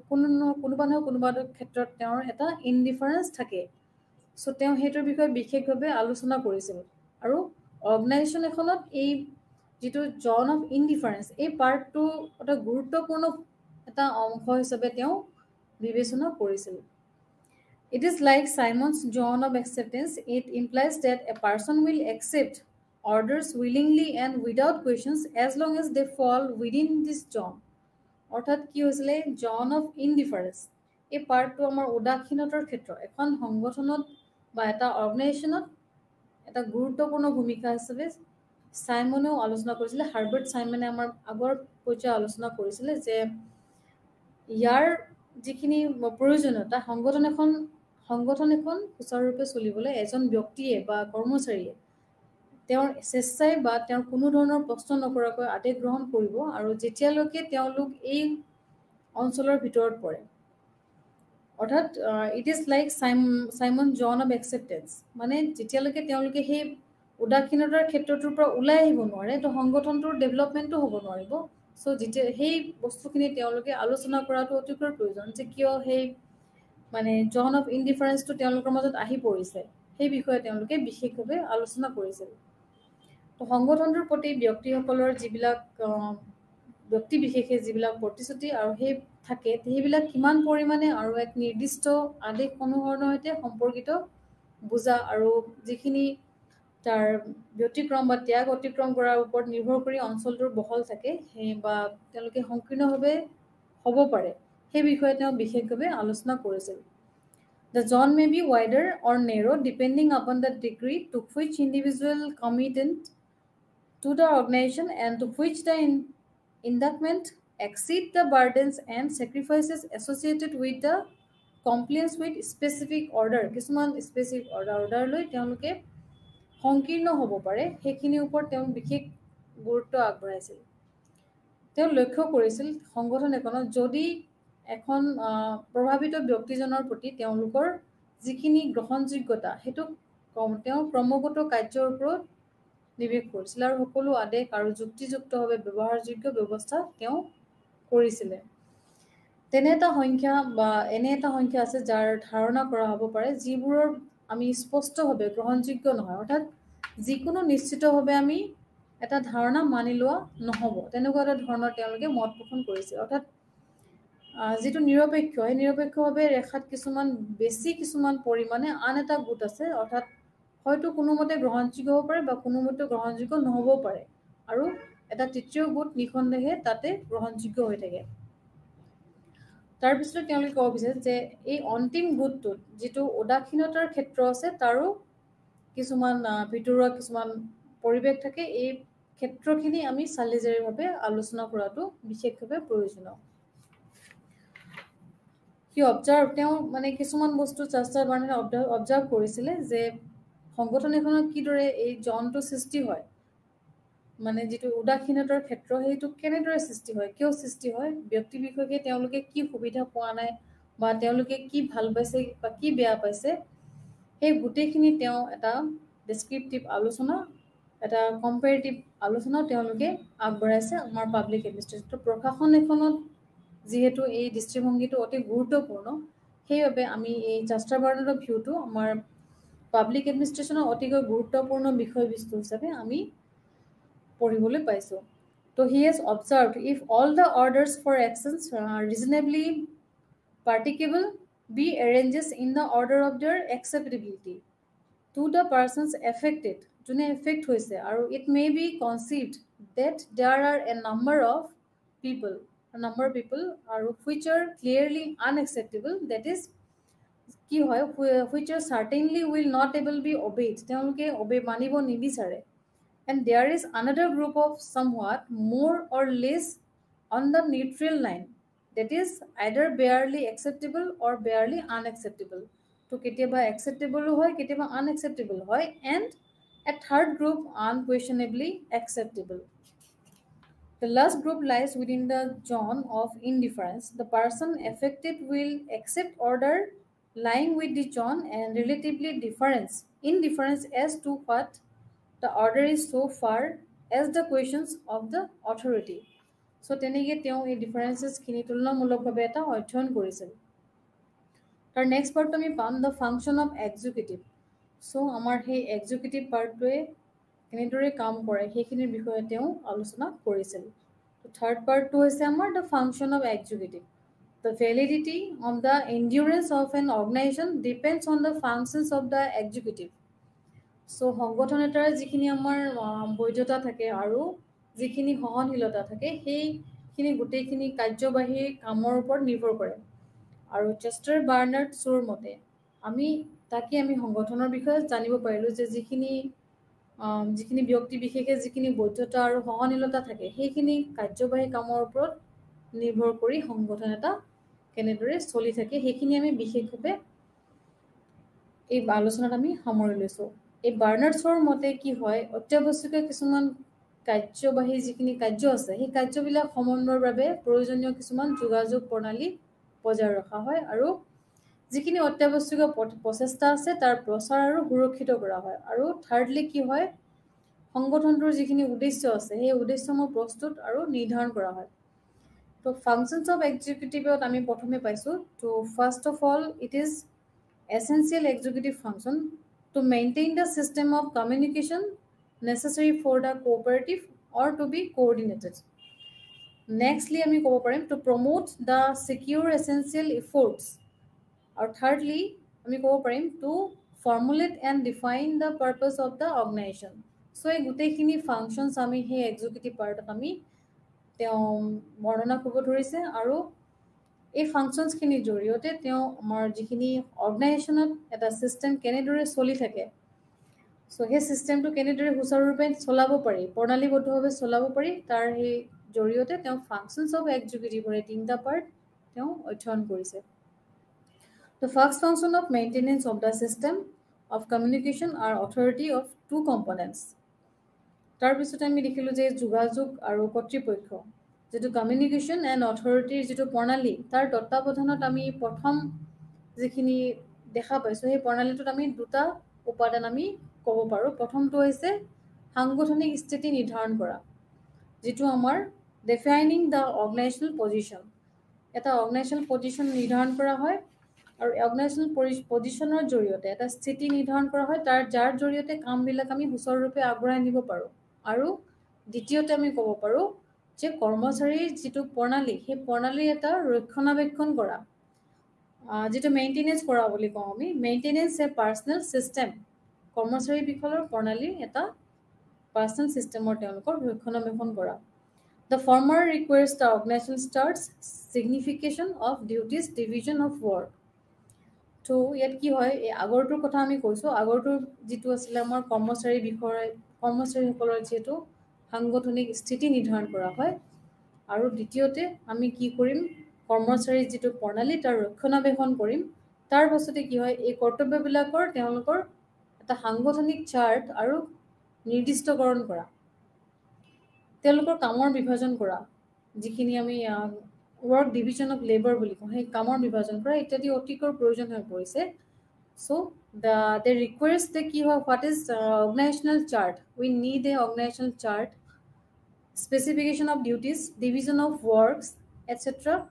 কোনোবা নহয় কোনোবা ক্ষেত্ৰত তেওঁৰ এটা ইনডিফাৰেঞ্চ থাকে চ' তেওঁ সেইটোৰ বিষয়ে বিশেষভাৱে আলোচনা কৰিছিল আৰু অৰ্গেনাইজেশ্যন এখনত এই যিটো জন অফ ইনডিফাৰেঞ্চ এই পাৰ্টটো এটা গুৰুত্বপূৰ্ণ এটা অংশ হিচাপে তেওঁ বিবেচনা কৰিছিল It is like Simon's John of acceptance. It implies that a person will accept orders willingly and without questions as long as they fall within this John. অৰ্থাৎ কি হৈছিলে জন অফ ইনডিফাৰেঞ্চ এই পাৰ্টটো আমাৰ উদাসীনতাৰ ক্ষেত্ৰ এখন সংগঠনত বা এটা অৰ্গেনাইজেশ্যনত এটা গুৰুত্বপূৰ্ণ ভূমিকা হিচাপে চাইমনেও আলোচনা কৰিছিলে হাৰ্বাৰ্ট চাইমনে আমাৰ আগৰ পৰ্যায়ত আলোচনা কৰিছিলে যে ইয়াৰ যিখিনি প্ৰয়োজনীয়তা সংগঠন এখন সুচাৰুৰূপে চলিবলৈ এজন ব্যক্তিয়ে বা কৰ্মচাৰীয়ে তেওঁৰ স্বেচ্ছাই বা তেওঁৰ কোনো ধৰণৰ প্ৰশ্ন নকৰাকৈ আদেশ গ্ৰহণ কৰিব আৰু যেতিয়ালৈকে তেওঁলোক এই অঞ্চলৰ ভিতৰত পৰে অৰ্থাৎ it is like Simon zone of acceptance মানে যেতিয়ালৈকে তেওঁলোকে সেই উদাসীনতাৰ ক্ষেত্ৰটোৰ পৰা ওলাই আহিব নোৱাৰে তো সংগঠনটোৰ ডেভেলপমেণ্টো হ'ব নোৱাৰিব চ' যেতিয়া সেই বস্তুখিনি তেওঁলোকে আলোচনা কৰাটো অতিকৈ প্ৰয়োজন যে কিয় সেই মানে জন অফ ইনডিফাৰেঞ্চটো তেওঁলোকৰ মাজত আহি পৰিছে সেই বিষয়ে তেওঁলোকে বিশেষভাৱে আলোচনা কৰিছিল তো সংগঠনটোৰ প্ৰতি ব্যক্তিসকলৰ যিবিলাক ব্যক্তি বিশেষে যিবিলাক প্ৰতিশ্ৰুতি আৰু সেই থাকে সেইবিলাক কিমান পৰিমাণে আৰু এক নিৰ্দিষ্ট আদেশ অনুসৰণৰ সৈতে সম্পৰ্কিত বুজা আৰু যিখিনি তাৰ ব্যতিক্ৰম বা ত্যাগ অতিক্ৰম কৰাৰ ওপৰত নিৰ্ভৰ কৰি অঞ্চলটোৰ বহল থাকে সেই বা তেওঁলোকে সংকীৰ্ণভাৱে হ'ব পাৰে সেই বিষয়ে তেওঁ বিশেষভাৱে আলোচনা কৰিছিল The zone may be wider or narrow depending upon the degree to which individual committed to the organization and to which the inducement exceed the burdens and sacrifices associated with the compliance with specific order. কিছুমান specific order লৈ তেওঁলোকে সংকীৰ্ণ হ'ব পাৰে সেইখিনিৰ ওপৰত তেওঁ বিশেষ গুৰুত্ব আগবঢ়াইছিল তেওঁ লক্ষ্য কৰিছিল সংগঠন এখনত যদি এখন প্ৰভাৱিত ব্যক্তিজনৰ প্ৰতি তেওঁলোকৰ যিখিনি গ্ৰহণযোগ্যতা সেইটো তেওঁ ক্ৰমাগত কাৰ্যৰ ওপৰত নিৱেশ কৰিছিল আৰু সকলো আদেশ আৰু যুক্তিযুক্তভাৱে ব্যৱহাৰযোগ্য ব্যৱস্থা তেওঁ কৰিছিলে তেনে এটা সংখ্যা আছে যাৰ ধাৰণা কৰা হ'ব পাৰে যিবোৰৰ আমি স্পষ্টভাৱে গ্ৰহণযোগ্য নহয় অৰ্থাৎ যিকোনো নিশ্চিতভাৱে আমি এটা ধাৰণা মানি লোৱা নহ'ব তেনেকুৱা এটা ধৰণৰ তেওঁলোকে মত পোষণ কৰিছে অৰ্থাৎ যিটো নিৰপেক্ষ সেই নিৰপেক্ষভাৱে ৰেখাত কিছুমান পৰিমাণে আন এটা গোট আছে অৰ্থাৎ হয়তো কোনোমতে গ্ৰহণযোগ্য হ'ব পাৰে বা কোনোমতে গ্ৰহণযোগ্য নহ'বও পাৰে আৰু এটা তৃতীয় গোট নিঃসন্দেহে তাতে গ্ৰহণযোগ্য হৈ থাকে তাৰপিছত তেওঁলোকে ক'ব বিচাৰে যে এই অন্তিম গোটটোত যিটো উদাসীনতাৰ ক্ষেত্ৰ আছে তাৰো কিছুমান ভিতৰুৱা কিছুমান পৰিৱেশ থাকে এই ক্ষেত্ৰখিনি আমি চালিজাৰিভাৱে আলোচনা কৰাটো বিশেষভাৱে প্ৰয়োজনীয় কি অবজাৰ্ভ তেওঁ মানে কিছুমান বস্তু চেষ্টাৰ বাৰ্নাৰে অবজাৰ্ভ কৰিছিলে যে সংগঠন এখনত কিদৰে এই জনটো সৃষ্টি হয় মানে যিটো উদাসীনতাৰ ক্ষেত্ৰ সেইটো কেনেদৰে সৃষ্টি হয় কিয় সৃষ্টি হয় ব্যক্তি বিষয়ে তেওঁলোকে কি সুবিধা পোৱা নাই বা তেওঁলোকে কি ভাল পাইছে বা কি বেয়া পাইছে সেই গোটেইখিনি তেওঁ এটা ডেসক্ৰিপটিভ আলোচনা এটা কম্পেৰেটিভ আলোচনা তেওঁলোকে আগবঢ়াইছে আমাৰ পাব্লিক এডমিনিষ্ট্ৰেশ্যন প্ৰশাসন এখনত যেহেতু এই দৃষ্টিভংগীটো অতি গুৰুত্বপূৰ্ণ সেইবাবে আমি এই চাষ্টাৰবাৰ্নাৰৰ ভিউটো আমাৰ পাব্লিক এডমিনিষ্ট্ৰেশ্যনৰ অতিকৈ গুৰুত্বপূৰ্ণ বিষয়বস্তু হিচাপে আমি পঢ়িবলৈ পাইছোঁ তো he has observed if all the orders for actions reasonably participable be arranges in the order of their acceptability to the persons affected jone affect hoise aru it may be conceived that there are a number of people aru which are clearly unacceptable that is ki hoy which are certainly will not able be obeyed teoloke obey manibo nibisare and there is another group of somewhat more or less on the neutral line that is either barely acceptable or barely unacceptable to keteba acceptable hoy keteba unacceptable hoy and a third group unquestionably acceptable the last group lies within the zone of indifference the person affected will accept order lying with the zone and relatively indifference as to what the order is so far as the questions of the authority so tenege teo ei differences khini tulnamulok bhabe eta অধ্যয়ন কৰিছিল তাৰ next part আমি পাম the function of executive so আমাৰ সেই executive পাৰ্টটোৱে কেনেদৰে কাম কৰে সেইখিনিৰ বিষয়ে তেওঁ আলোচনা কৰিছিল তো থাৰ্ড পাৰ্টটো হৈছে আমাৰ the function of executive the validity of the endurance of an organization depends on the functions of the executive so সংগঠন এটাৰ যিখিনি আমাৰ বৈধতা থাকে আৰু যিখিনি সহনশীলতা থাকে সেইখিনি গোটেইখিনি কাৰ্যবাহী কামৰ ওপৰত নিৰ্ভৰ কৰে আৰু চেষ্টাৰ বাৰ্নাৰ্ড শ্ব'ৰ মতে আমি সংগঠনৰ বিষয়ে জানিব পাৰিলোঁ যে যিখিনি ব্যক্তি বিশেষে যিখিনি বৈধতা আৰু সহনশীলতা থাকে সেইখিনি কাৰ্যবাহী কামৰ ওপৰত নিৰ্ভৰ কৰি সংগঠন এটা কেনেদৰে চলি থাকে সেইখিনি আমি বিশেষভাৱে এই আলোচনাত আমি সামৰি লৈছোঁ এই বাৰ্নাৰ্ডছৰ মতে কি হয় অত্যাৱশ্যকীয় কিছুমান কাৰ্যবাহী যিখিনি কাৰ্য আছে সেই কাৰ্যবিলাক সমন্বয়ৰ বাবে প্ৰয়োজনীয় কিছুমান যোগাযোগ প্ৰণালী বজাই ৰখা হয় আৰু যিখিনি অত্যাৱশ্যকীয় প্ৰচেষ্টা আছে তাৰ প্ৰচাৰ আৰু সুৰক্ষিত কৰা হয় আৰু থাৰ্ডলি কি হয় সংগঠনটোৰ যিখিনি উদ্দেশ্য আছে সেই উদ্দেশ্যসমূহ প্ৰস্তুত আৰু নিৰ্ধাৰণ কৰা হয় তো ফাংচনছ অফ এক্সিকিউটিভত আমি প্ৰথমে পাইছোঁ তো first of all it is essential executive function to maintain the system of communication necessary for the cooperative or to be coordinated. Nextly, আমি ক'ব পাৰিম to promote the secure essential efforts. Or thirdly, আমি ক'ব পাৰিম to formulate and define the purpose of the organization. So, এই গোটেইখিনি functions আমি সেই executive part আমি তেওঁ বৰ্ণনা কৰিব ধৰিছে আৰু এই ফাংচনছখিনিৰ জৰিয়তে তেওঁ আমাৰ যিখিনি অৰ্গেনাইজেশ্যনত এটা ছিষ্টেম কেনেদৰে চলি থাকে চ' সেই ছিষ্টেমটো কেনেদৰে সুচাৰুৰূপে চলাব পাৰি প্ৰণালীবদ্ধভাৱে চলাব পাৰি তাৰ সেই জৰিয়তে তেওঁ ফাংচনছ অফ এক্সিকিউটিভৰ এই তিনিটা পাৰ্ট তেওঁ অধ্যয়ন কৰিছে The first function of maintenance of the system of communication are authority of two components. তাৰপিছতে আমি দেখিলোঁ যে যোগাযোগ আৰু কৰ্তৃপক্ষ যেটো কমিউনিকেশ্যন এণ্ড অথৰিটিৰ যেটো প্ৰণালী তাৰ তত্ত্বাৱধানত আমি প্ৰথম যিখিনি দেখা পাইছোঁ সেই প্ৰণালীটোত আমি দুটা উপাদান আমি ক'ব পাৰোঁ প্ৰথমটো হৈছে সাংগঠনিক স্থিতি নিৰ্ধাৰণ কৰা যেটো আমাৰ ডিফাইনিং দ্য অৰ্গেনাইজেশ্যনেল পজিশ্যন এটা অৰ্গেনাইজেশ্যনেল পজিশ্যন নিৰ্ধাৰণ কৰা হয় আৰু অৰ্গেনাইজেশ্যনেল পজিশ্যনৰ জৰিয়তে এটা স্থিতি নিৰ্ধাৰণ কৰা হয় যাৰ জৰিয়তে কামবিলাক আমি সুচাৰুৰূপে আগবঢ়াই নিব পাৰোঁ আৰু দ্বিতীয়তে আমি ক'ব পাৰোঁ যে কৰ্মচাৰীৰ যেটো প্ৰণালী সেই প্ৰণালীৰ এটা ৰক্ষণাবেক্ষণ কৰা যেটো মেইনটেনেন্স কৰা বুলি কওঁ আমি মেইনটেনেন্স এ পাৰ্সোনেল সিস্টেম কৰ্মচাৰী বিষয়ৰ প্ৰণালীৰ এটা পাৰ্সোনেল সিস্টেমৰ তেওঁলোকৰ ৰক্ষণাবেক্ষণ কৰা The former requires the organization starts signification of duties division of work তো ইয়াত কি হয় এই আগৰটোৰ কথা আমি কৈছোঁ আগৰটোৰ যেটো আছিল আমাৰ কৰ্মচাৰীসকলৰ যেটো সাংগঠনিক স্থিতি নিৰ্ধাৰণ কৰা হয় আৰু দ্বিতীয়তে আমি কি কৰিম কৰ্মচাৰীৰ যিটো প্ৰণালী তাৰ ৰক্ষণাবেক্ষণ কৰিম তাৰ পাছতে কি হয় এই কৰ্তব্যবিলাকৰ তেওঁলোকৰ এটা সাংগঠনিক চাৰ্ট আৰু নিৰ্দিষ্টকৰণ কৰা তেওঁলোকৰ কামৰ বিভাজন কৰা যিখিনি আমি ৱৰ্ক ডিভিজন অফ লেবাৰ বুলি কওঁ সেই কামৰ বিভাজন কৰা ইত্যাদি অতিকৰ প্ৰয়োজন হৈ পৰিছে so the requires the কি হয় what is organizational chart we need a organizational chart specification of duties division of works etc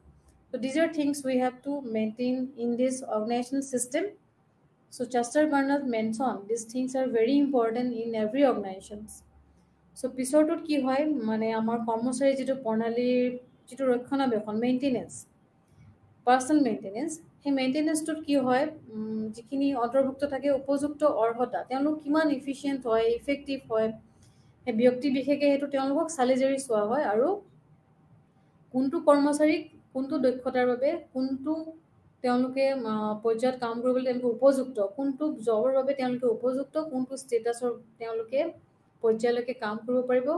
so these are things we have to maintain in this organizational system so Chester Bernard mentioned these things are very important in every organization so পিছৰটোত কি হয় মানে আমাৰ কৰ্মচাৰী যেটো প্ৰণালীৰ যেটো ৰক্ষণাবেক্ষণ maintenance personal maintenance সেই মেইনটেনেন্সটোত কি হয় যিখিনি অন্তৰ্ভুক্ত থাকে উপযুক্ত অৰ্হতা তেওঁলোক কিমান এফিশিয়েন্ট হয় ইফেক্টিভ হয় সেই ব্যক্তি বিশেষে হেতু তেওঁলোকক সালেজাৰি সোৱা হয় আৰু কোনটো কৰ্মচাৰীক কোনটো দক্ষতাৰ বাবে কোনটো তেওঁলোকে পৰ্যায়ত কাম কৰিবলৈ তেওঁলোক উপযুক্ত কোনটো জবৰ বাবে তেওঁলোকে উপযুক্ত কোনটো ষ্টেটাসৰ তেওঁলোকে পৰ্যায়লৈকে কাম কৰিব পাৰিব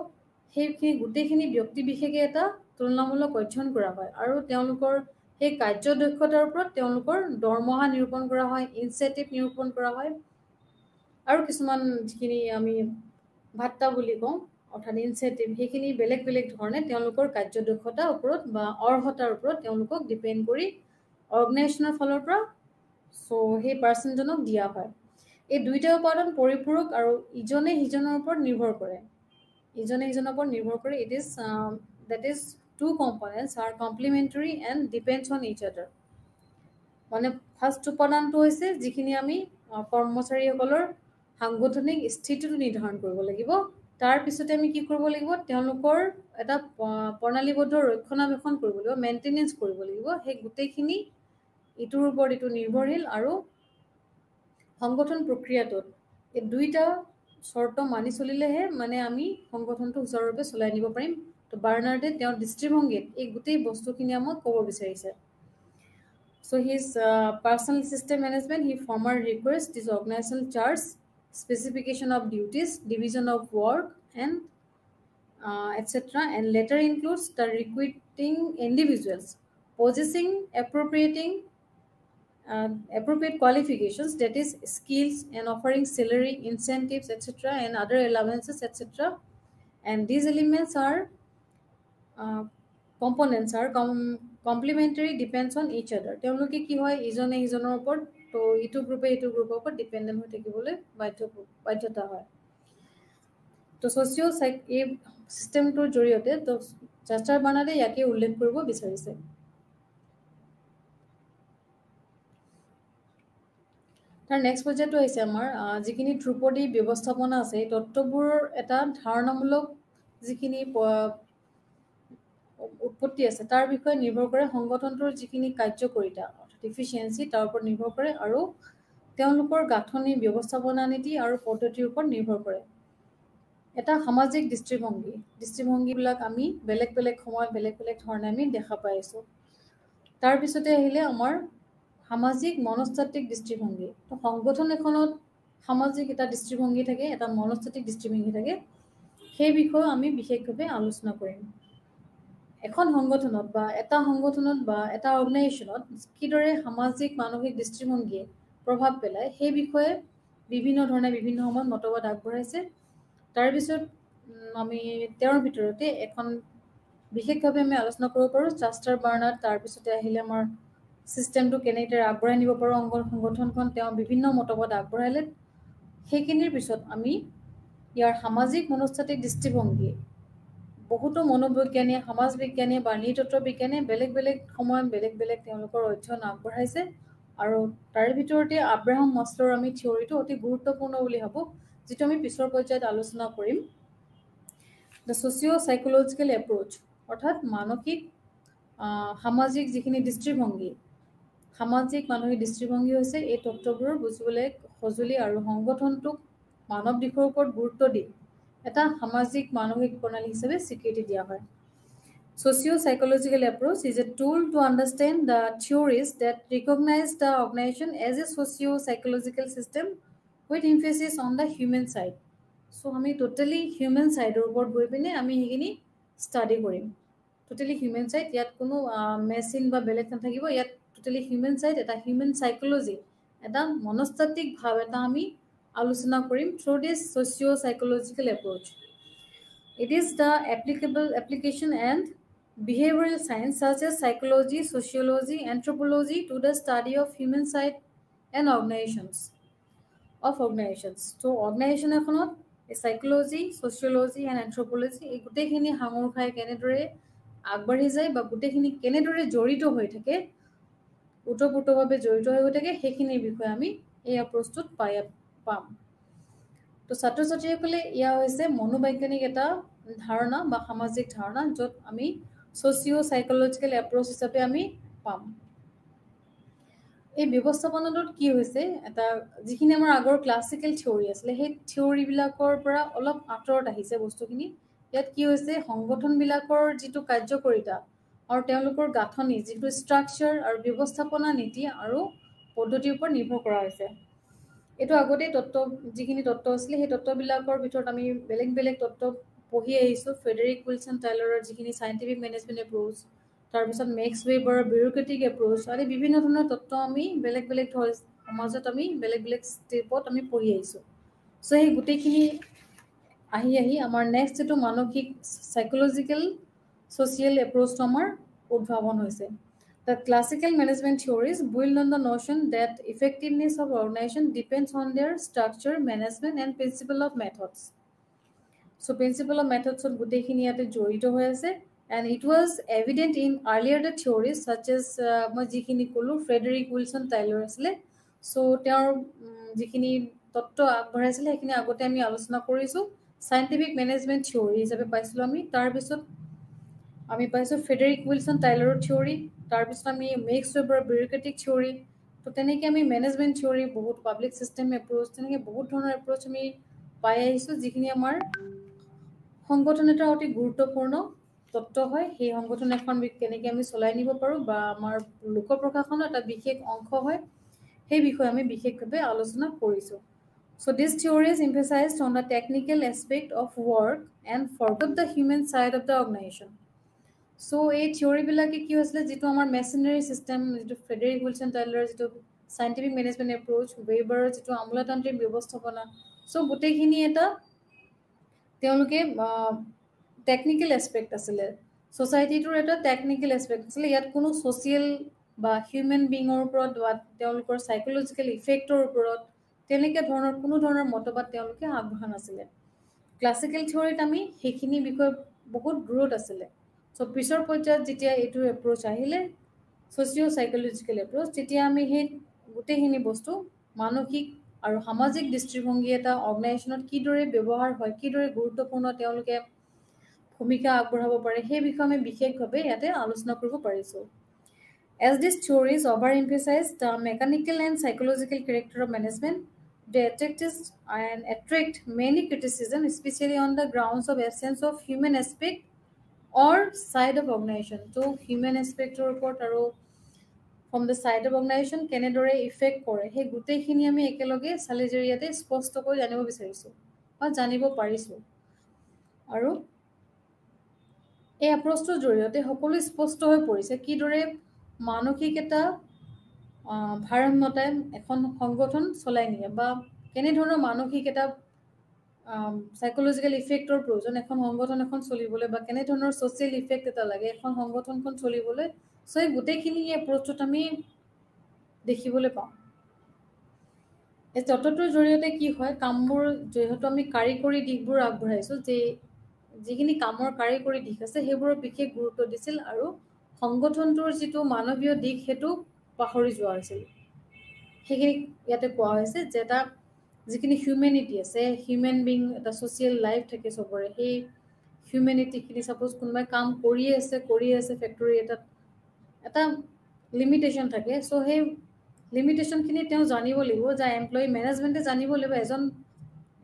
সেইখিনি গোটেইখিনি ব্যক্তি বিশেষে এটা তুলনামূলক অধ্যয়ন কৰা হয় আৰু তেওঁলোকৰ সেই কাৰ্য দক্ষতাৰ ওপৰত তেওঁলোকৰ দৰমহা নিৰূপণ কৰা হয় ইনসেন্টিভ নিৰূপণ কৰা হয় আৰু কিছুমান যিখিনি আমি ভাত্তা বুলি কওঁ অৰ্থাৎ ইনসেন্টিভ সেইখিনি বেলেগ বেলেগ ধৰণে তেওঁলোকৰ কাৰ্য দক্ষতাৰ ওপৰত বা অৰ্হতাৰ ওপৰত তেওঁলোকক ডিপেন্ড কৰি অৰ্গেনাইজেচনৰ ফালৰ পৰা সো সেই পাৰ্সনজনক দিয়া হয় এই দুইটা উপাদান পৰিপূৰক আৰু ইজনে হিজনৰ ওপৰত নিৰ্ভৰ কৰে it is that is two components are complementary and depends on each other মানে ফাৰ্স্ট উপাদানটো হৈছে যিখিনি আমি কৰ্মচাৰীসকলৰ সাংগঠনিক স্থিতিটো নিৰ্ধাৰণ কৰিব লাগিব তাৰ পিছতে আমি কি কৰিব লাগিব তেওঁলোকৰ এটা প্ৰণালীবদ্ধ ৰক্ষণাবেক্ষণ কৰিব লাগিব মেইনটেনেন্স কৰিব লাগিব সেই গোটেইখিনি ইটোৰ ওপৰত ইটো নিৰ্ভৰশীল আৰু সংগঠন প্ৰক্ৰিয়াটোত এই দুইটা শৰ্ত মানি চলিলেহে মানে আমি সংগঠনটো সুচাৰুৰূপে চলাই নিব পাৰিম তো বাৰ্নাৰ্ডে তেওঁৰ দৃষ্টিভংগীত এই গোটেই বস্তুখিনি আমাক ক'ব বিচাৰিছে so his personal system management he former requires these organizational charts specification of duties division of work and etc and later includes the recruiting individuals possessing appropriate qualifications that is skills and offering salary incentives etc and other allowances etc and these elements are components are complementary depends on each other তেওঁলোকে কি হয় ইজনে ইজনৰ ওপৰত তো ইটো গ্ৰুপৰ ওপৰত ডিপেন্ডেন্ট হৈ থাকিবলৈ বাধ্যতা হয় তো সোশিও এই সিস্টেমটোৰ জৰিয়তে তো চাষ্টাৰ বাৰ্নাৰ্ডে ইয়াকে উল্লেখ কৰিব বিচাৰিছে তাৰ নেক্সট পৰ্যায়টো হৈছে আমাৰ যিখিনি ধ্ৰুপদী ব্যৱস্থাপনা আছে এই তত্ত্ববোৰৰ এটা ধাৰণামূলক যিখিনি উৎপত্তি আছে তাৰ বিষয়ে নিৰ্ভৰ কৰে সংগঠনটোৰ যিখিনি কাৰ্যকৰীতা অৰ্থাৎ এফিচিয়েন্সি তাৰ ওপৰত নিৰ্ভৰ কৰে আৰু তেওঁলোকৰ গাঁথনি ব্যৱস্থাপনা নীতি আৰু পদ্ধতিৰ ওপৰত নিৰ্ভৰ কৰে এটা সামাজিক দৃষ্টিভংগীবিলাক আমি বেলেগ বেলেগ সময়ত বেলেগ বেলেগ ধৰণে আমি দেখা পাই আছো তাৰ পিছতে আহিলে আমাৰ সামাজিক মনস্তাত্ত্বিক দৃষ্টিভংগী তো সংগঠন এখনত সামাজিক এটা দৃষ্টিভংগী থাকে এটা মনস্তাত্ত্বিক দৃষ্টিভংগী থাকে সেই বিষয়ে আমি বিশেষভাৱে আলোচনা কৰিম এখন সংগঠনত বা এটা অৰ্গেনাইজেচনত কিদৰে সামাজিক মানসিক দৃষ্টিভংগীয়ে প্ৰভাৱ পেলায় সেই বিষয়ে বিভিন্ন ধৰণে বিভিন্ন সময়ত মতবাদ আগবঢ়াইছে তাৰ পিছত আমি তেওঁৰ ভিতৰতে এখন বিশেষভাৱে আমি আলোচনা কৰিব পাৰো চাষ্টাৰ বাৰ্নাৰ্ড তাৰ পিছতে আহিলে আমাৰ সিস্টেমটো কেনেদৰে আগবঢ়াই নিব পাৰো সংগঠনখন তেওঁ বিভিন্ন মতবাদ আগবঢ়াইলে সেইখিনিৰ পিছত আমি ইয়াৰ সামাজিক মনস্তাত্ত্বিক দৃষ্টিভংগী বহুতো মনোবৈজ্ঞানিক সমাজ বিজ্ঞানী বা নৃতত্ত্ব বিজ্ঞানী বেলেগ বেলেগ সময়ত বেলেগ বেলেগ তেওঁলোকৰ অধ্যয়ন আগবঢ়াইছে আৰু তাৰ ভিতৰতে আব্ৰাহাম মাস্লোৰ আমি থিওৰিটো অতি গুৰুত্বপূৰ্ণ বুলি ভাবো যেটো আমি পিছৰ পৰ্যায়ত আলোচনা কৰিম the socio-psychological approach অৰ্থাৎ মানসিক সামাজিক যিখিনি দৃষ্টিভংগী সামাজিক মানসিক দৃষ্টিভংগী হৈছে এই তত্ত্ববোৰ বুজিবলৈ সজুলি আৰু সংগঠনটোক মানৱ দিশৰ ওপৰত গুৰুত্ব দি এটা সামাজিক মানসিক প্ৰণালী হিচাপে স্বীকৃতি দিয়া হয় socio-psychological approach is a tool to understand the theories that recognize the organization as a socio-psychological system with emphasis on the human side so আমি totally human side ওপৰত গৈ পিনে আমি হেগিনি ষ্টাডি কৰিম টোটেলি হিউমেন সাইড, ইয়াত কোনো machine বা বেলেগ নাথাকিব, ইয়াত টোটেলি হিউমেন সাইড, এটা হিউমেন সাইকোলজি, এটা মনস্তাত্ত্বিক ভাৱ এটা আমি আলোচনা কৰিম through this socio' psychological approach. It is the applicable application and behavioral science such as psychology, sociology, anthropology to the study of human side and organizations. So organization এখনত psychology, sociology and anthropology এই গোটেইখিনি সাঙুৰ খাই কেনেদৰে আগবাঢ়ি যায় বা গোটেইখিনি কেনেদৰে জড়িত হৈ থাকে, ওতঃপ্ৰোতভাৱে জড়িত হৈ থাকে, সেইখিনিৰ বিষয়ে আমি এই এপ্ৰ'চটোত পাম। তো ছাত্ৰ ছাত্ৰীসকলে ইয়া হৈছে মনোবৈজ্ঞানিক এটা ধাৰণা বা সামাজিক ধাৰণা, য'ত আমি ছ'চিঅ' চাইক'লজিকেল এপ্ৰ'চ হিচাপে আমি পাম। এই ব্যৱস্থাপনাটোত কি হৈছে, এটা যিখিনি আমাৰ আগৰ ক্লাছিকেল থিয়ৰী আছিলে সেই থিয়ৰীবিলাকৰ পৰা অলপ আঁতৰত আহিছে বস্তুখিনি। ইয়াত কি হৈছে, সংগঠনবিলাকৰ যিটো কাৰ্যকৰিতা আৰু তেওঁলোকৰ গাঁথনি, যিটো ষ্ট্ৰাকচাৰ আৰু ব্যৱস্থাপনা নীতি আৰু পদ্ধতিৰ ওপৰত নিৰ্ভৰ কৰা হৈছে। এইটো আগতেই যিখিনি তত্ত্ব আছিলে সেই তত্ত্ববিলাকৰ ভিতৰত আমি বেলেগ বেলেগ তত্ত্ব পঢ়ি আহিছোঁ। ফ্ৰেডেৰিক উইলছন টাইলৰৰ যিখিনি চাইণ্টিফিক মেনেজমেণ্ট এপ্ৰ'চ, তাৰপিছত মেক্স ৱেবাৰৰ বিউৰ'ক্ৰেটিক এপ্ৰ'চ, আদি বিভিন্ন ধৰণৰ তত্ত্ব আমি বেলেগ বেলেগ সমাজত আমি বেলেগ বেলেগ ষ্টেপত আমি পঢ়ি আহিছোঁ। চ' সেই গোটেইখিনি আহি আমাৰ নেক্সট যিটো মানসিক চাইক'লজিকেল ছ'চিয়েল এপ্ৰ'চটো আমাৰ উদ্ভাৱন হৈছে। The classical management theories build on the notion that effectiveness of organization depends on their structure, management and principle of methods. So principle of methods of গোটেইখিনি ইয়াতে জড়িত হৈ আছে, and it was evident in earlier the theories such as মই যিখিনি ক'লো Frederick Wilson টাইলৰ আছিলে। চ' তেওঁৰ যিখিনি তত্ত্ব আগবঢ়াইছিলে সেইখিনি আগতে আমি আলোচনা কৰিছোঁ। চাইণ্টিফিক মেনেজমেণ্ট থিয়ৰী হিচাপে পাইছিলোঁ আমি, তাৰপিছত আমি পাইছোঁ ফ্ৰেডেৰিক উইলছন টাইলৰৰ থিয়ৰী, তাৰপিছত আমি মেক্স ৱেবাৰৰ বিউৰ'ক্ৰেটিক থিয়ৰী। তো তেনেকৈ আমি মেনেজমেণ্ট থিয়ৰী, বহুত পাব্লিক ছিষ্টেম এপ্ৰ'চ, তেনেকৈ বহুত ধৰণৰ এপ্ৰ'চ আমি পাই আহিছোঁ, যিখিনি আমাৰ সংগঠন এটাৰ অতি গুৰুত্বপূৰ্ণ তত্ত্ব হয়। সেই সংগঠন এখন কেনেকৈ আমি চলাই নিব পাৰোঁ বা আমাৰ লোক প্ৰশাসনৰ এটা বিশেষ অংশ হয়, সেই বিষয়ে আমি বিশেষভাৱে আলোচনা কৰিছোঁ। So these theories emphasized on the technical aspect of work and forgot the human side of the organization. So এই থিয়ৰীবিলাকে কি হৈছিলে, যিটো আমাৰ মেচিনাৰী ছিষ্টেম, যিটো ফ্ৰেডেৰিক উইলছন টাইলৰৰ যিটো চাইণ্টিফিক মেনেজমেণ্ট এপ্ৰ'চ, ৱেবাৰৰ যিটো আমোলাতান্ত্ৰিক ব্যৱস্থাপনা, চ' গোটেইখিনি এটা তেওঁলোকে টেকনিকেল এছপেক্ট আছিলে, ছ'চাইটিটোৰ এটা টেকনিকেল এছপেক্ট আছিলে। ইয়াত কোনো ছ'চিয়েল বা হিউমেন বিঙৰ ওপৰত বা তেওঁলোকৰ চাইক'লজিকেল ইফেক্টৰ ওপৰত তেনেকৈ ধৰণৰ কোনো ধৰণৰ মতবাদ তেওঁলোকে আগবঢ়া নাছিলে। ক্লাছিকেল থিয়ৰীত আমি সেইখিনি বিষয়ে বহুত দূৰত আছিলে। চ' পিছৰ পৰ্যায়ত যেতিয়া এইটো এপ্ৰ'চ আহিলে ছ'চিঅ' চাইক'লজিকেল এপ্ৰ'চ, তেতিয়া আমি সেই গোটেইখিনি বস্তু মানসিক আৰু সামাজিক দৃষ্টিভংগী এটা অৰ্গেনাইজেশ্যনত কিদৰে ব্যৱহাৰ হয়, কিদৰে গুৰুত্বপূৰ্ণ তেওঁলোকে ভূমিকা আগবঢ়াব পাৰে, সেই বিষয়ে আমি বিশেষভাৱে ইয়াতে আলোচনা কৰিব পাৰিছোঁ। As these theories overemphasize the mechanical and psychological character of management, they attract many criticism, especially on the grounds of absence of human aspect or side of organization. So human aspect report আৰু from the side of organization কেনেদৰে effect কৰে, সেই গোটেইখিনি আমি একেলগে চালিজাৰি ইয়াতে স্পষ্টকৈ জানিব বিচাৰিছোঁ বা জানিব পাৰিছোঁ। আৰু এই এপ্ৰ'চটোৰ জৰিয়তে সকলো স্পষ্ট হৈ পৰিছে কিদৰে মানসিক এটা ভাৰসাম্যতাই এখন সংগঠন চলাই নিয়ে বা কেনেধৰণৰ মানসিক এটা চাইক'লজিকেল ইফেক্টৰ প্ৰয়োজন এখন সংগঠন এখন চলিবলৈ, বা কেনেধৰণৰ ছ'চিয়েল ইফেক্ট এটা লাগে এখন সংগঠনখন চলিবলৈ। চ' এই গোটেইখিনি এই এপ্ৰ'চটোত আমি দেখিবলৈ পাওঁ। এই তত্ত্বটোৰ জৰিয়তে কি হয়, কামবোৰ যিহেতু আমি কাৰিকৰী দিশবোৰ আগবঢ়াইছোঁ, যিখিনি কামৰ কাৰিকৰী দিশ আছে সেইবোৰৰ বিশেষ গুৰুত্ব দিছিল, আৰু সংগঠনটোৰ যিটো মানৱীয় দিশ সেইটো পাহৰি যোৱা হৈছিল। সেইখিনি ইয়াতে কোৱা হৈছে যে এটা যিখিনি হিউমেনিটি আছে, হিউমেন বিং, এটা ছ'চিয়েল লাইফ থাকে চবৰে, সেই হিউমেনিটিখিনি ছাপ'জ কোনোবাই কাম কৰি আছে ফেক্টৰী এটাত, এটা লিমিটেশ্যন থাকে। চ' সেই লিমিটেশ্যনখিনি তেওঁ জানিব লাগিব, যে এমপ্লয়ী মেনেজমেণ্টে জানিব লাগিব এজন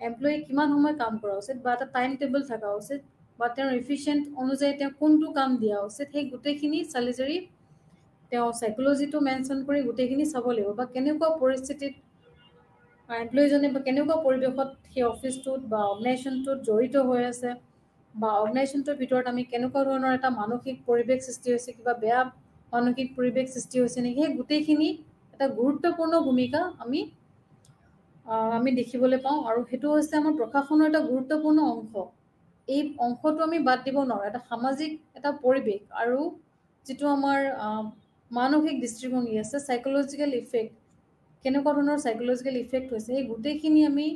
এমপ্লয়ী কিমান সময় কাম কৰা উচিত, বা এটা টাইম টেবল থকা উচিত, বা তেওঁৰ এফিচিয়েণ্ট অনুযায়ী তেওঁ কোনটো কাম দিয়া উচিত, সেই গোটেইখিনি চালিজাৰি তেওঁ চাইক'লজিটো মেনশ্যন কৰি গোটেইখিনি চাব লাগিব, বা কেনেকুৱা পৰিস্থিতিত এমপ্লয়ীজনে বা কেনেকুৱা পৰিৱেশত সেই অফিচটোত বা অৰ্গেনাইজেশ্যনটোত জড়িত হৈ আছে, বা অৰ্গেনাইজেশ্যনটোৰ ভিতৰত আমি কেনেকুৱা ধৰণৰ এটা মানসিক পৰিৱেশ সৃষ্টি হৈছে, কিবা বেয়া মানসিক পৰিৱেশ সৃষ্টি হৈছে নেকি, সেই গোটেইখিনি এটা গুৰুত্বপূৰ্ণ ভূমিকা আমি দেখিবলৈ পাওঁ। আৰু সেইটো হৈছে আমাৰ প্ৰশাসনৰ এটা গুৰুত্বপূৰ্ণ অংশ। এই অংশটো আমি বাদ দিব নোৱাৰোঁ। এটা সামাজিক এটা পৰিৱেশ আৰু যিটো আমাৰ মানসিক দৃষ্টিভংগী আছে, চাইক'লজিকেল ইফেক্ট, কেনেকুৱা ধৰণৰ চাইক'লজিকেল ইফেক্ট হৈছে, সেই গোটেইখিনি আমি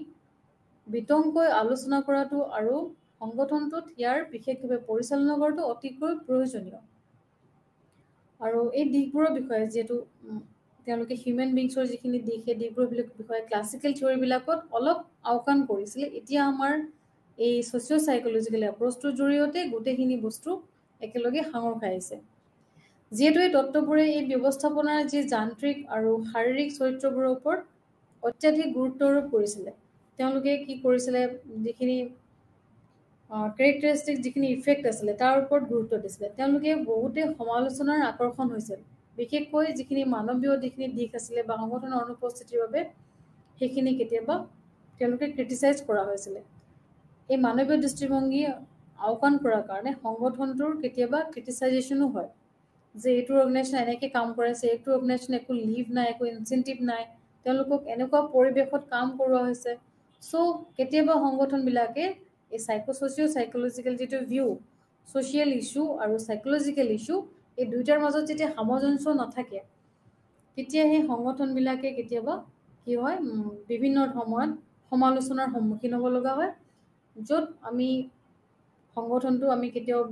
বিতংকৈ আলোচনা কৰাটো আৰু সংগঠনটোত ইয়াৰ বিশেষভাৱে পৰিচালনা কৰাটো অতিকৈ প্ৰয়োজনীয়। আৰু এই দিশবোৰৰ বিষয়ে যিহেতু তেওঁলোকে হিউমেন বিংছৰ যিখিনি দিশ, সেই দিশবোৰৰ বিষয়ে ক্লাছিকেল থিয়ৰীবিলাকত অলপ আওকাণ কৰিছিলে। এতিয়া আমাৰ এই ছ'চিঅ' চাইক'লজিকেল এপ্ৰ'চটোৰ জৰিয়তে গোটেইখিনি বস্তু একেলগে সাঙুৰ খাই আহিছে। যিহেতু এই তত্ত্ববোৰে এই ব্যৱস্থাপনাৰ যি যান্ত্ৰিক আৰু শাৰীৰিক চৰিত্ৰবোৰৰ ওপৰত অত্যাধিক গুৰুত্ব আৰোপ কৰিছিলে। তেওঁলোকে কি কৰিছিলে, যিখিনি কেৰেক্টাৰিষ্টিক যিখিনি ইফেক্ট আছিলে তাৰ ওপৰত গুৰুত্ব দিছিলে। তেওঁলোকে বহুতে সমালোচনাৰ আকৰ্ষণ হৈছিল, বিশেষকৈ যিখিনি মানৱীয় যিখিনি দিশ আছিলে বা সংগঠনৰ অনুপস্থিতিৰ বাবে সেইখিনি কেতিয়াবা তেওঁলোকে ক্ৰিটিচাইজ কৰা হৈছিলে। এই মানৱীয় দৃষ্টিভংগী আওকাণ কৰাৰ কাৰণে সংগঠনটোৰ কেতিয়াবা ক্ৰিটিচাইজেশ্যনো হয়, যে এইটো অৰ্গেনাইজেশ্যন এনেকৈ কাম কৰে আছে, এইটো অৰ্গেনাইজেশ্যন একো লিভ নাই, একো ইনচেণ্টিভ নাই, তেওঁলোকক এনেকুৱা পৰিৱেশত কাম কৰোৱা হৈছে। চ' কেতিয়াবা সংগঠনবিলাকে এই ছ'চিঅ' চাইক'লজিকেল যিটো ভিউ, ছ'চিয়েল ইছ্যু আৰু চাইক'লজিকেল ইছ্যু, এই দুয়োটাৰ মাজত যেতিয়া সামঞ্জস্য নাথাকে, তেতিয়া সেই সংগঠনবিলাকে কেতিয়াবা কি হয়, বিভিন্ন সময়ত সমালোচনাৰ সন্মুখীন হ'ব লগা হয়, য'ত আমি সংগঠনটো আমি কেতিয়াও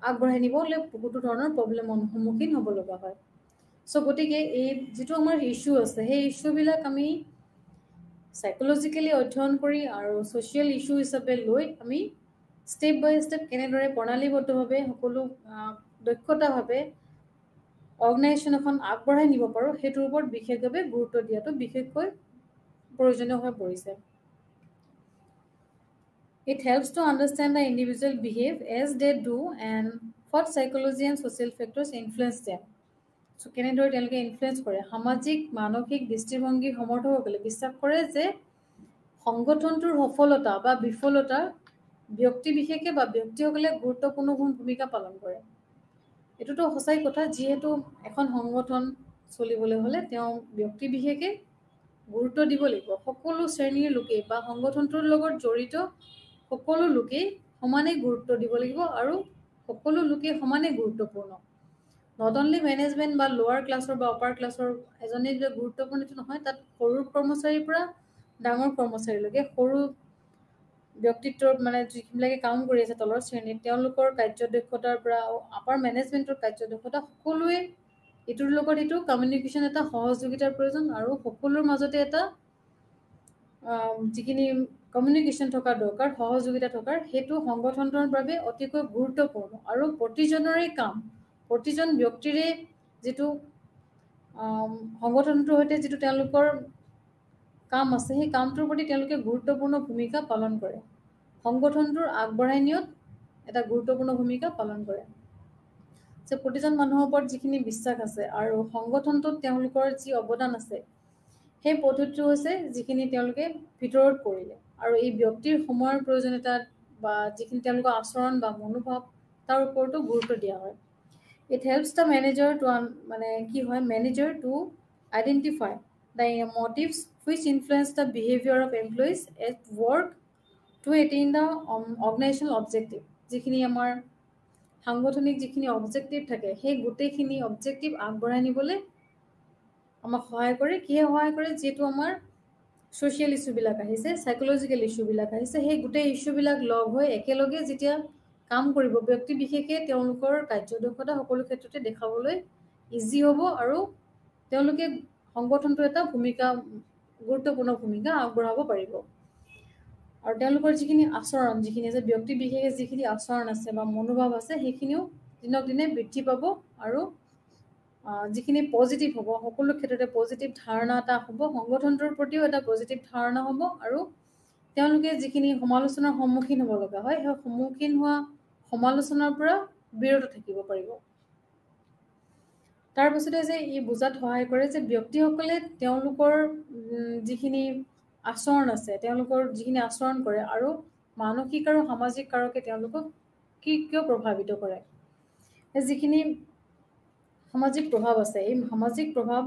আগবঢ়াই নিবলৈ বহুতো ধৰণৰ প্ৰব্লেমৰ সন্মুখীন হ'ব লগা হয়। চ' গতিকে এই যিটো আমাৰ ইছ্যু আছে, সেই ইছ্যুবিলাক আমি চাইক'লজিকেলি অধ্যয়ন কৰি আৰু ছ'চিয়েল ইছ্যু হিচাপে লৈ আমি ষ্টেপ বাই ষ্টেপ কেনেদৰে প্ৰণালীবদ্ধভাৱে সকলো দক্ষতাভাৱে অৰ্গেনাইজেশ্যন এখন আগবঢ়াই নিব পাৰোঁ, সেইটোৰ ওপৰত বিশেষভাৱে গুৰুত্ব দিয়াটো বিশেষকৈ প্ৰয়োজনীয় হৈ পৰিছে। It helps to understand the individual behave as they do and what psychology and social factors influence them. So কেনেদৰে তেওঁলোকে ইনফ্লুৱেঞ্চ কৰে, সামাজিক মানসিক দৃষ্টিভংগীৰ সমৰ্থকসকলে বিশ্বাস কৰে যে সংগঠনটোৰ সফলতা বা বিফলতা ব্যক্তি বিশেষে বা ব্যক্তিসকলে গুৰুত্বপূৰ্ণ ভূমিকা পালন কৰে। এইটোতো সঁচাই কথা, যিহেতু এখন সংগঠন চলিবলৈ হ'লে তেওঁ ব্যক্তি বিশেষে গুৰুত্ব দিব লাগিব। সকলো শ্ৰেণীৰ লোকেই বা সংগঠনটোৰ লগত জড়িত সকলো লোকেই সমানেই গুৰুত্ব দিব লাগিব আৰু সকলো লোকেই সমানেই গুৰুত্বপূৰ্ণ। নট অনলি মেনেজমেণ্ট বা লোৱাৰ ক্লাছৰ বা আপাৰ ক্লাছৰ এজনে যে গুৰুত্বপূৰ্ণ এইটো নহয়, তাত সৰু কৰ্মচাৰীৰ পৰা ডাঙৰ কৰ্মচাৰীলৈকে, সৰু ব্যক্তিত্বৰ যিবিলাকে কাম কৰি আছে তলৰ শ্ৰেণীত, তেওঁলোকৰ কাৰ্যদক্ষতাৰ পৰা আপাৰ মেনেজমেণ্টৰ কাৰ্যদক্ষতা, সকলোৱে ইটোৰ লগত ইটো কমিউনিকেশ্যন, এটা সহযোগিতাৰ প্ৰয়োজন আৰু সকলোৰ মাজতে এটা যিখিনি কমিউনিকেশ্যন থকা দৰকাৰ, সহযোগিতা থকাৰ, সেইটো সংগঠনটোৰ বাবে অতিকৈ গুৰুত্বপূৰ্ণ। আৰু প্ৰতিজনৰে কাম, প্ৰতিজন ব্যক্তিৰে যিটো সংগঠনটোৰ সৈতে যিটো তেওঁলোকৰ কাম আছে, সেই কামটোৰ প্ৰতি তেওঁলোকে গুৰুত্বপূৰ্ণ ভূমিকা পালন কৰে, সংগঠনটোৰ আগবঢ়াই নিয়াত এটা গুৰুত্বপূৰ্ণ ভূমিকা পালন কৰে। যে প্ৰতিজন মানুহৰ ওপৰত যিখিনি বিশ্বাস আছে আৰু সংগঠনটোত তেওঁলোকৰ যি অৱদান আছে, সেই পদ্ধতিটো হৈছে যিখিনি তেওঁলোকে ভিতৰত কৰিলে আৰু এই ব্যক্তিৰ সময়ৰ প্ৰয়োজনীয়তা বা যিখিনি তেওঁলোকৰ আচৰণ বা মনোভাৱ, তাৰ ওপৰতো গুৰুত্ব দিয়া হয়। It helps the manager to manager to identify the motives which influence the behavior of employees at work to attain the organizational objective. যিখিনি আমাৰ সাংগঠনিক যিখিনি অবজেক্টিভ থাকে, সেই গোটেইখিনি অবজেক্টিভ আগবঢ়াই নিবলৈ আমাক সহায় কৰে। কিহে সহায় কৰে? যিহেতু আমাৰ ছ'চিয়েল ইছ্যুবিলাক আহিছে, চাইক'লজিকেল ইছ্যুবিলাক আহিছে, সেই গোটেই ইছ্যুবিলাক লগ হৈ একেলগে যেতিয়া কাম কৰিব, ব্যক্তি বিশেষে তেওঁলোকৰ কাৰ্যদক্ষতা সকলো ক্ষেত্ৰতে দেখাবলৈ ইজি হ'ব আৰু তেওঁলোকে সংগঠনটোৰ এটা গুৰুত্বপূৰ্ণ ভূমিকা আগবঢ়াব পাৰিব। আৰু তেওঁলোকৰ যিখিনি আচৰণ, যিখিনি আছে ব্যক্তি বিশেষে যিখিনি আচৰণ আছে বা মনোভাৱ আছে, সেইখিনিও দিনক দিনে বৃদ্ধি পাব আৰু যিখিনি পজিটিভ হ'ব, সকলো ক্ষেত্ৰতে পজিটিভ ধাৰণা এটা হ'ব, সংগঠনটোৰ প্ৰতিও এটা পজিটিভ ধাৰণা হ'ব আৰু তেওঁলোকে যিখিনি সমালোচনাৰ সন্মুখীন হ'ব লগা হয়, সেই সন্মুখীন হোৱা সমালোচনাৰ পৰা বিৰত থাকিব পাৰিব। তাৰ পাছতে যে ই বুজাত সহায় কৰে যে ব্যক্তিসকলে তেওঁলোকৰ যিখিনি আচৰণ আছে, তেওঁলোকৰ যিখিনি আচৰণ কৰে আৰু মানসিক আৰু সামাজিক কাৰকে তেওঁলোকক কিয় প্ৰভাৱিত কৰে যিখিনি সামাজিক প্ৰভাৱ আছে এই সামাজিক প্ৰভাৱ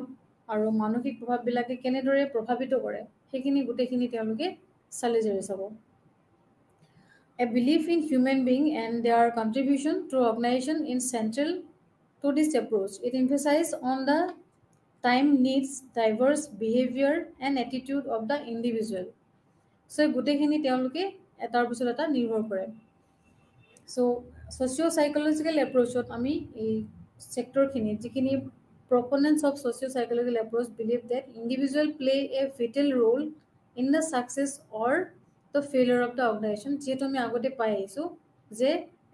আৰু মানসিক প্ৰভাৱবিলাকে কেনেদৰে প্ৰভাৱিত কৰে সেইখিনি গোটেইখিনি তেওঁলোকে চালি জাৰি চাব A belief in human being and their contribution to organization is central to this approach. It emphasizes on the time needs, diverse behavior and attitude of the individual. So, গোটেইখিনি তেওঁলোকে এটাৰ পিছত এটা নিৰ্ভৰ কৰে So, socio-psychological approachত আমি এই sectorখিনি যিখিনি proponents of socio-psychological approach believe that individual play a vital role in the success or the failure of the organization যেহেতু আমি আগতে পাই আহিছোঁ যে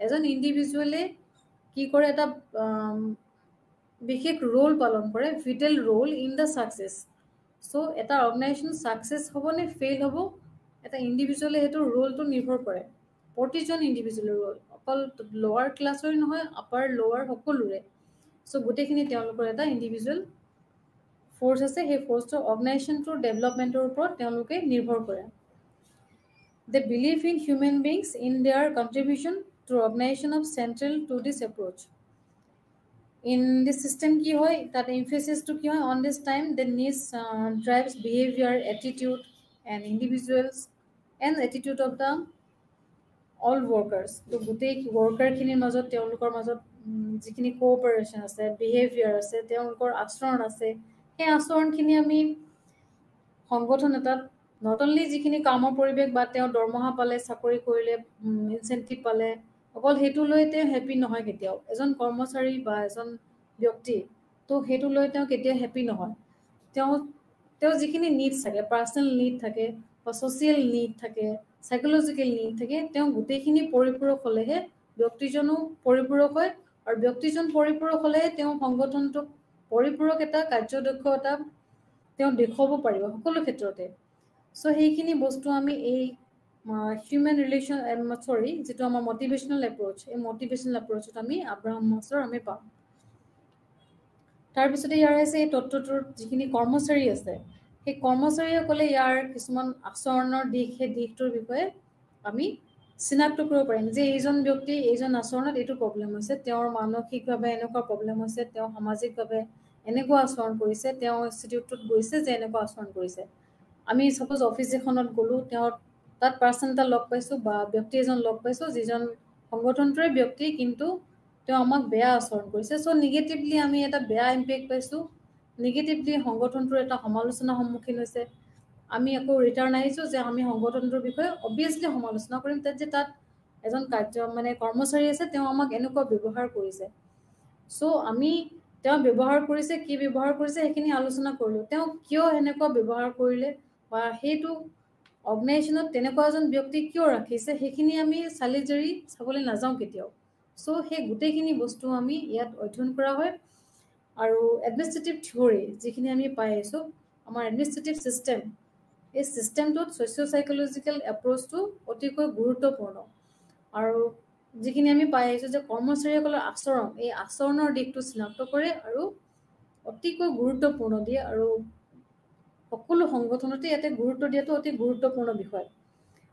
এজন ইণ্ডিভিজুৱেলে কি কৰে এটা বিশেষ ৰোল পালন কৰে vital role in the success so এটা অৰ্গেনাইজেশ্যন সাকসেস হ'ব নে ফেইল হ'ব এটা ইণ্ডিভিজুৱেলে সেইটো ৰোলটো নিৰ্ভৰ কৰে প্ৰতিজন ইণ্ডিভিজুৱেলৰ ৰোল অকল লোৱাৰ ক্লাছৰ নহয় আপাৰ লোৱাৰ সকলোৰে সো গোটেইখিনি তেওঁলোকৰ এটা ইণ্ডিভিজুৱেল ফোৰ্স আছে সেই ফোৰ্সটো অৰ্গেনাইজেশ্যনটোৰ ডেভেলপমেণ্টৰ ওপৰত তেওঁলোকে নিৰ্ভৰ কৰে They believe in human beings in their contribution to organization of central to this approach. In this system ki hoy that emphasis to ki hoy on this time the needs drives behavior attitude and individuals and attitude of the all workers to gutei worker khinir majot teolukor majot jikini cooperation ase behavior ase teolukor acharon ase he acharon khini ami সংগঠন এটাত not only যিখিনি কামৰ পৰিবেশ বা তেওঁ দৰমহা পালে চাকৰি কৰিলে ইনসেন্টিভ পালে অকল হেতু লৈ তে হ্যাপি নহয় কেতিয়াও এজন কৰ্মচাৰী বা এজন ব্যক্তি তো হেতু লৈ তেওঁ কেতিয়া হ্যাপি নহয় তেওঁ যিখিনি নিডস থাকে পার্সোনাল নিড থাকে বা সোশ্যাল নিড থাকে সাইকোলজিক্যাল নিড থাকে তেওঁ গোটেইখিনি পৰিপূৰক হলেহে ব্যক্তিজনো পৰিপূৰক হয় আৰু ব্যক্তিজন পৰিপূৰক হলে তেওঁ সংগঠনটো পৰিপূৰক এটা কাৰ্যদক্ষতা তেওঁ দেখুৱাব পাৰিব সকলো ক্ষেত্ৰতে সো সেইখিনি বস্তু আমি এই হিউম্যান ৰিলেশন যেটো আমাৰ মোটিভেশনাল এপ্ৰোচ এই মোটিভেশনাল এপ্ৰোচত আমি আব্ৰাহাম মাছৰ আমি পাম তাৰ পিছতে ইয়াৰ আছে এই তত্ত্বটোৰ যিখিনি কৰ্মচাৰী আছে সেই কৰ্মচাৰীসকলে ইয়াৰ কিছুমান আচৰণৰ দিশ সেই দিশটোৰ বিষয়ে আমি চিনাক্ত কৰিব পাৰিম যে এইজন ব্যক্তি এইজন আচৰণত এইটো প্ৰবলেম আছে তেওঁৰ মানসিকভাৱে এনেকুৱা প্ৰবলেম আছে তেওঁ সামাজিকভাৱে এনেকুৱা আচৰণ কৰিছে তেওঁ ইনষ্টিটিউটত গৈছে যে এনেকুৱা আচৰণ কৰিছে আমি সাপোজ অফিস এখনত গলো তেওঁ তাত পাৰ্সন এটা লগ পাইছো বা ব্যক্তি এজন লগ পাইছো যিজন সংগঠনটোৰ ব্যক্তি কিন্তু তেওঁ আমাক বেয়া আচৰণ কৰিছে সো নেগেটিভলি আমি এটা বেয়া ইমপ্যাক্ট পাইছো নেগেটিভলি সংগঠনটোৰ এটা সমালোচনা সন্মুখীন হৈছে আমি আকৌ ৰিটাৰ্ন আহিছো যে আমি সংগঠনটোৰ বিষয়ে অবিয়াসলি সমালোচনা কৰিম যে তাত এজন কাৰ্য মানে কৰ্মচাৰী আছে তেওঁ আমাক এনেকুৱা ব্যৱহাৰ কৰিছে সো আমি তেওঁ ব্যৱহাৰ কৰিছে কি ব্যৱহাৰ কৰিছে সেইখিনি আলোচনা কৰিলো তেওঁ কিয় এনেকুৱা ব্যৱহাৰ কৰিলে বা হেতু অৰ্গেনাইজেশ্যনত তেনেকুৱা এজন ব্যক্তি কিয় ৰাখিছে সেইখিনি আমি চালি জাৰি চাবলৈ নাযাওঁ কেতিয়াও সো সেই গোটেইখিনি বস্তু আমি ইয়াত অধ্যয়ন কৰা হয় আৰু এডমিনিষ্ট্ৰেটিভ থিওৰি যিখিনি আমি পাই আছো আমাৰ এডমিনিষ্ট্ৰেটিভ সিস্টেম এই সিস্টেমটোত সোশিও সাইকোলজিক্যাল এপ্ৰোচটো অতিকৈ গুৰুত্বপূৰ্ণ আৰু যিখিনি আমি পাই আছো যে কৰ্মচাৰীসকলৰ আচৰণ এই আচৰণৰ দিশটো চিনাক্ত কৰে আৰু অতিকৈ গুৰুত্বপূৰ্ণ দিয়ে আৰু সকলো সংগঠনতে ইয়াতে গুৰুত্ব দিয়াটো অতি গুৰুত্বপূৰ্ণ বিষয়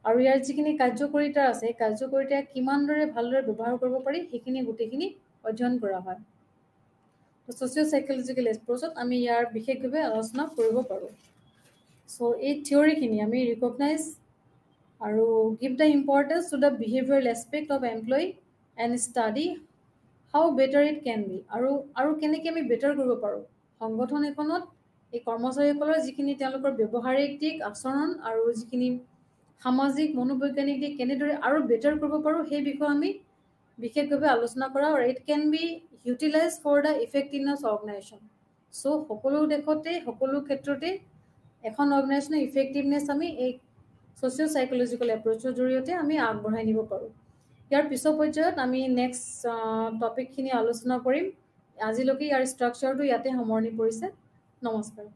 আৰু ইয়াৰ যিখিনি কাৰ্যকৰীতা আছে কাৰ্যকৰীতা কিমান দৰে ভালদৰে ব্যৱহাৰ কৰিব পাৰি সেইখিনি গোটেইখিনি অধ্যয়ন কৰা হয় তো সোশিও সাইকোলজিক্যাল এপ্ৰোচত আমি ইয়াৰ বিশেষভাৱে আলোচনা কৰিব পাৰো সো এই থিওৰিখিনি আমি ৰিকগনাইজ আৰু give the importance to the behavioral aspect of employee and study how better it can be আৰু কেনেকৈ আমি বেটাৰ কৰিব পাৰো সংগঠন এখনত এই কৰ্মচাৰীসকলৰ যিখিনি তেওঁলোকৰ ব্যৱহাৰিক দিক আচৰণ আৰু যিখিনি সামাজিক মনোবৈজ্ঞানিক দিক কেনেদৰে আৰু বেটাৰ কৰিব পাৰো সেই বিষয়ে আমি বিশেষভাৱে আলোচনা কৰা আৰু it can be utilized for the effectiveness organization so সকলো দেখতে সকলো ক্ষেত্ৰতে এখন অৰ্গেনাইজেশ্যনৰ ইফেক্টিভনেস আমি এই সোশিও সাইকোলজিক্যাল এপ্ৰোচৰ জৰিয়তে আমি আগবঢ়াই নিব পাৰো ইয়াৰ পিছৰ পৰ্যায়ত আমি নেক্সট টপিকখিনি আলোচনা কৰিম আজিলৈকে ইয়াৰ ষ্ট্ৰাকচাৰটো ইয়াতে সামৰণি পৰিছে নমস্কাৰ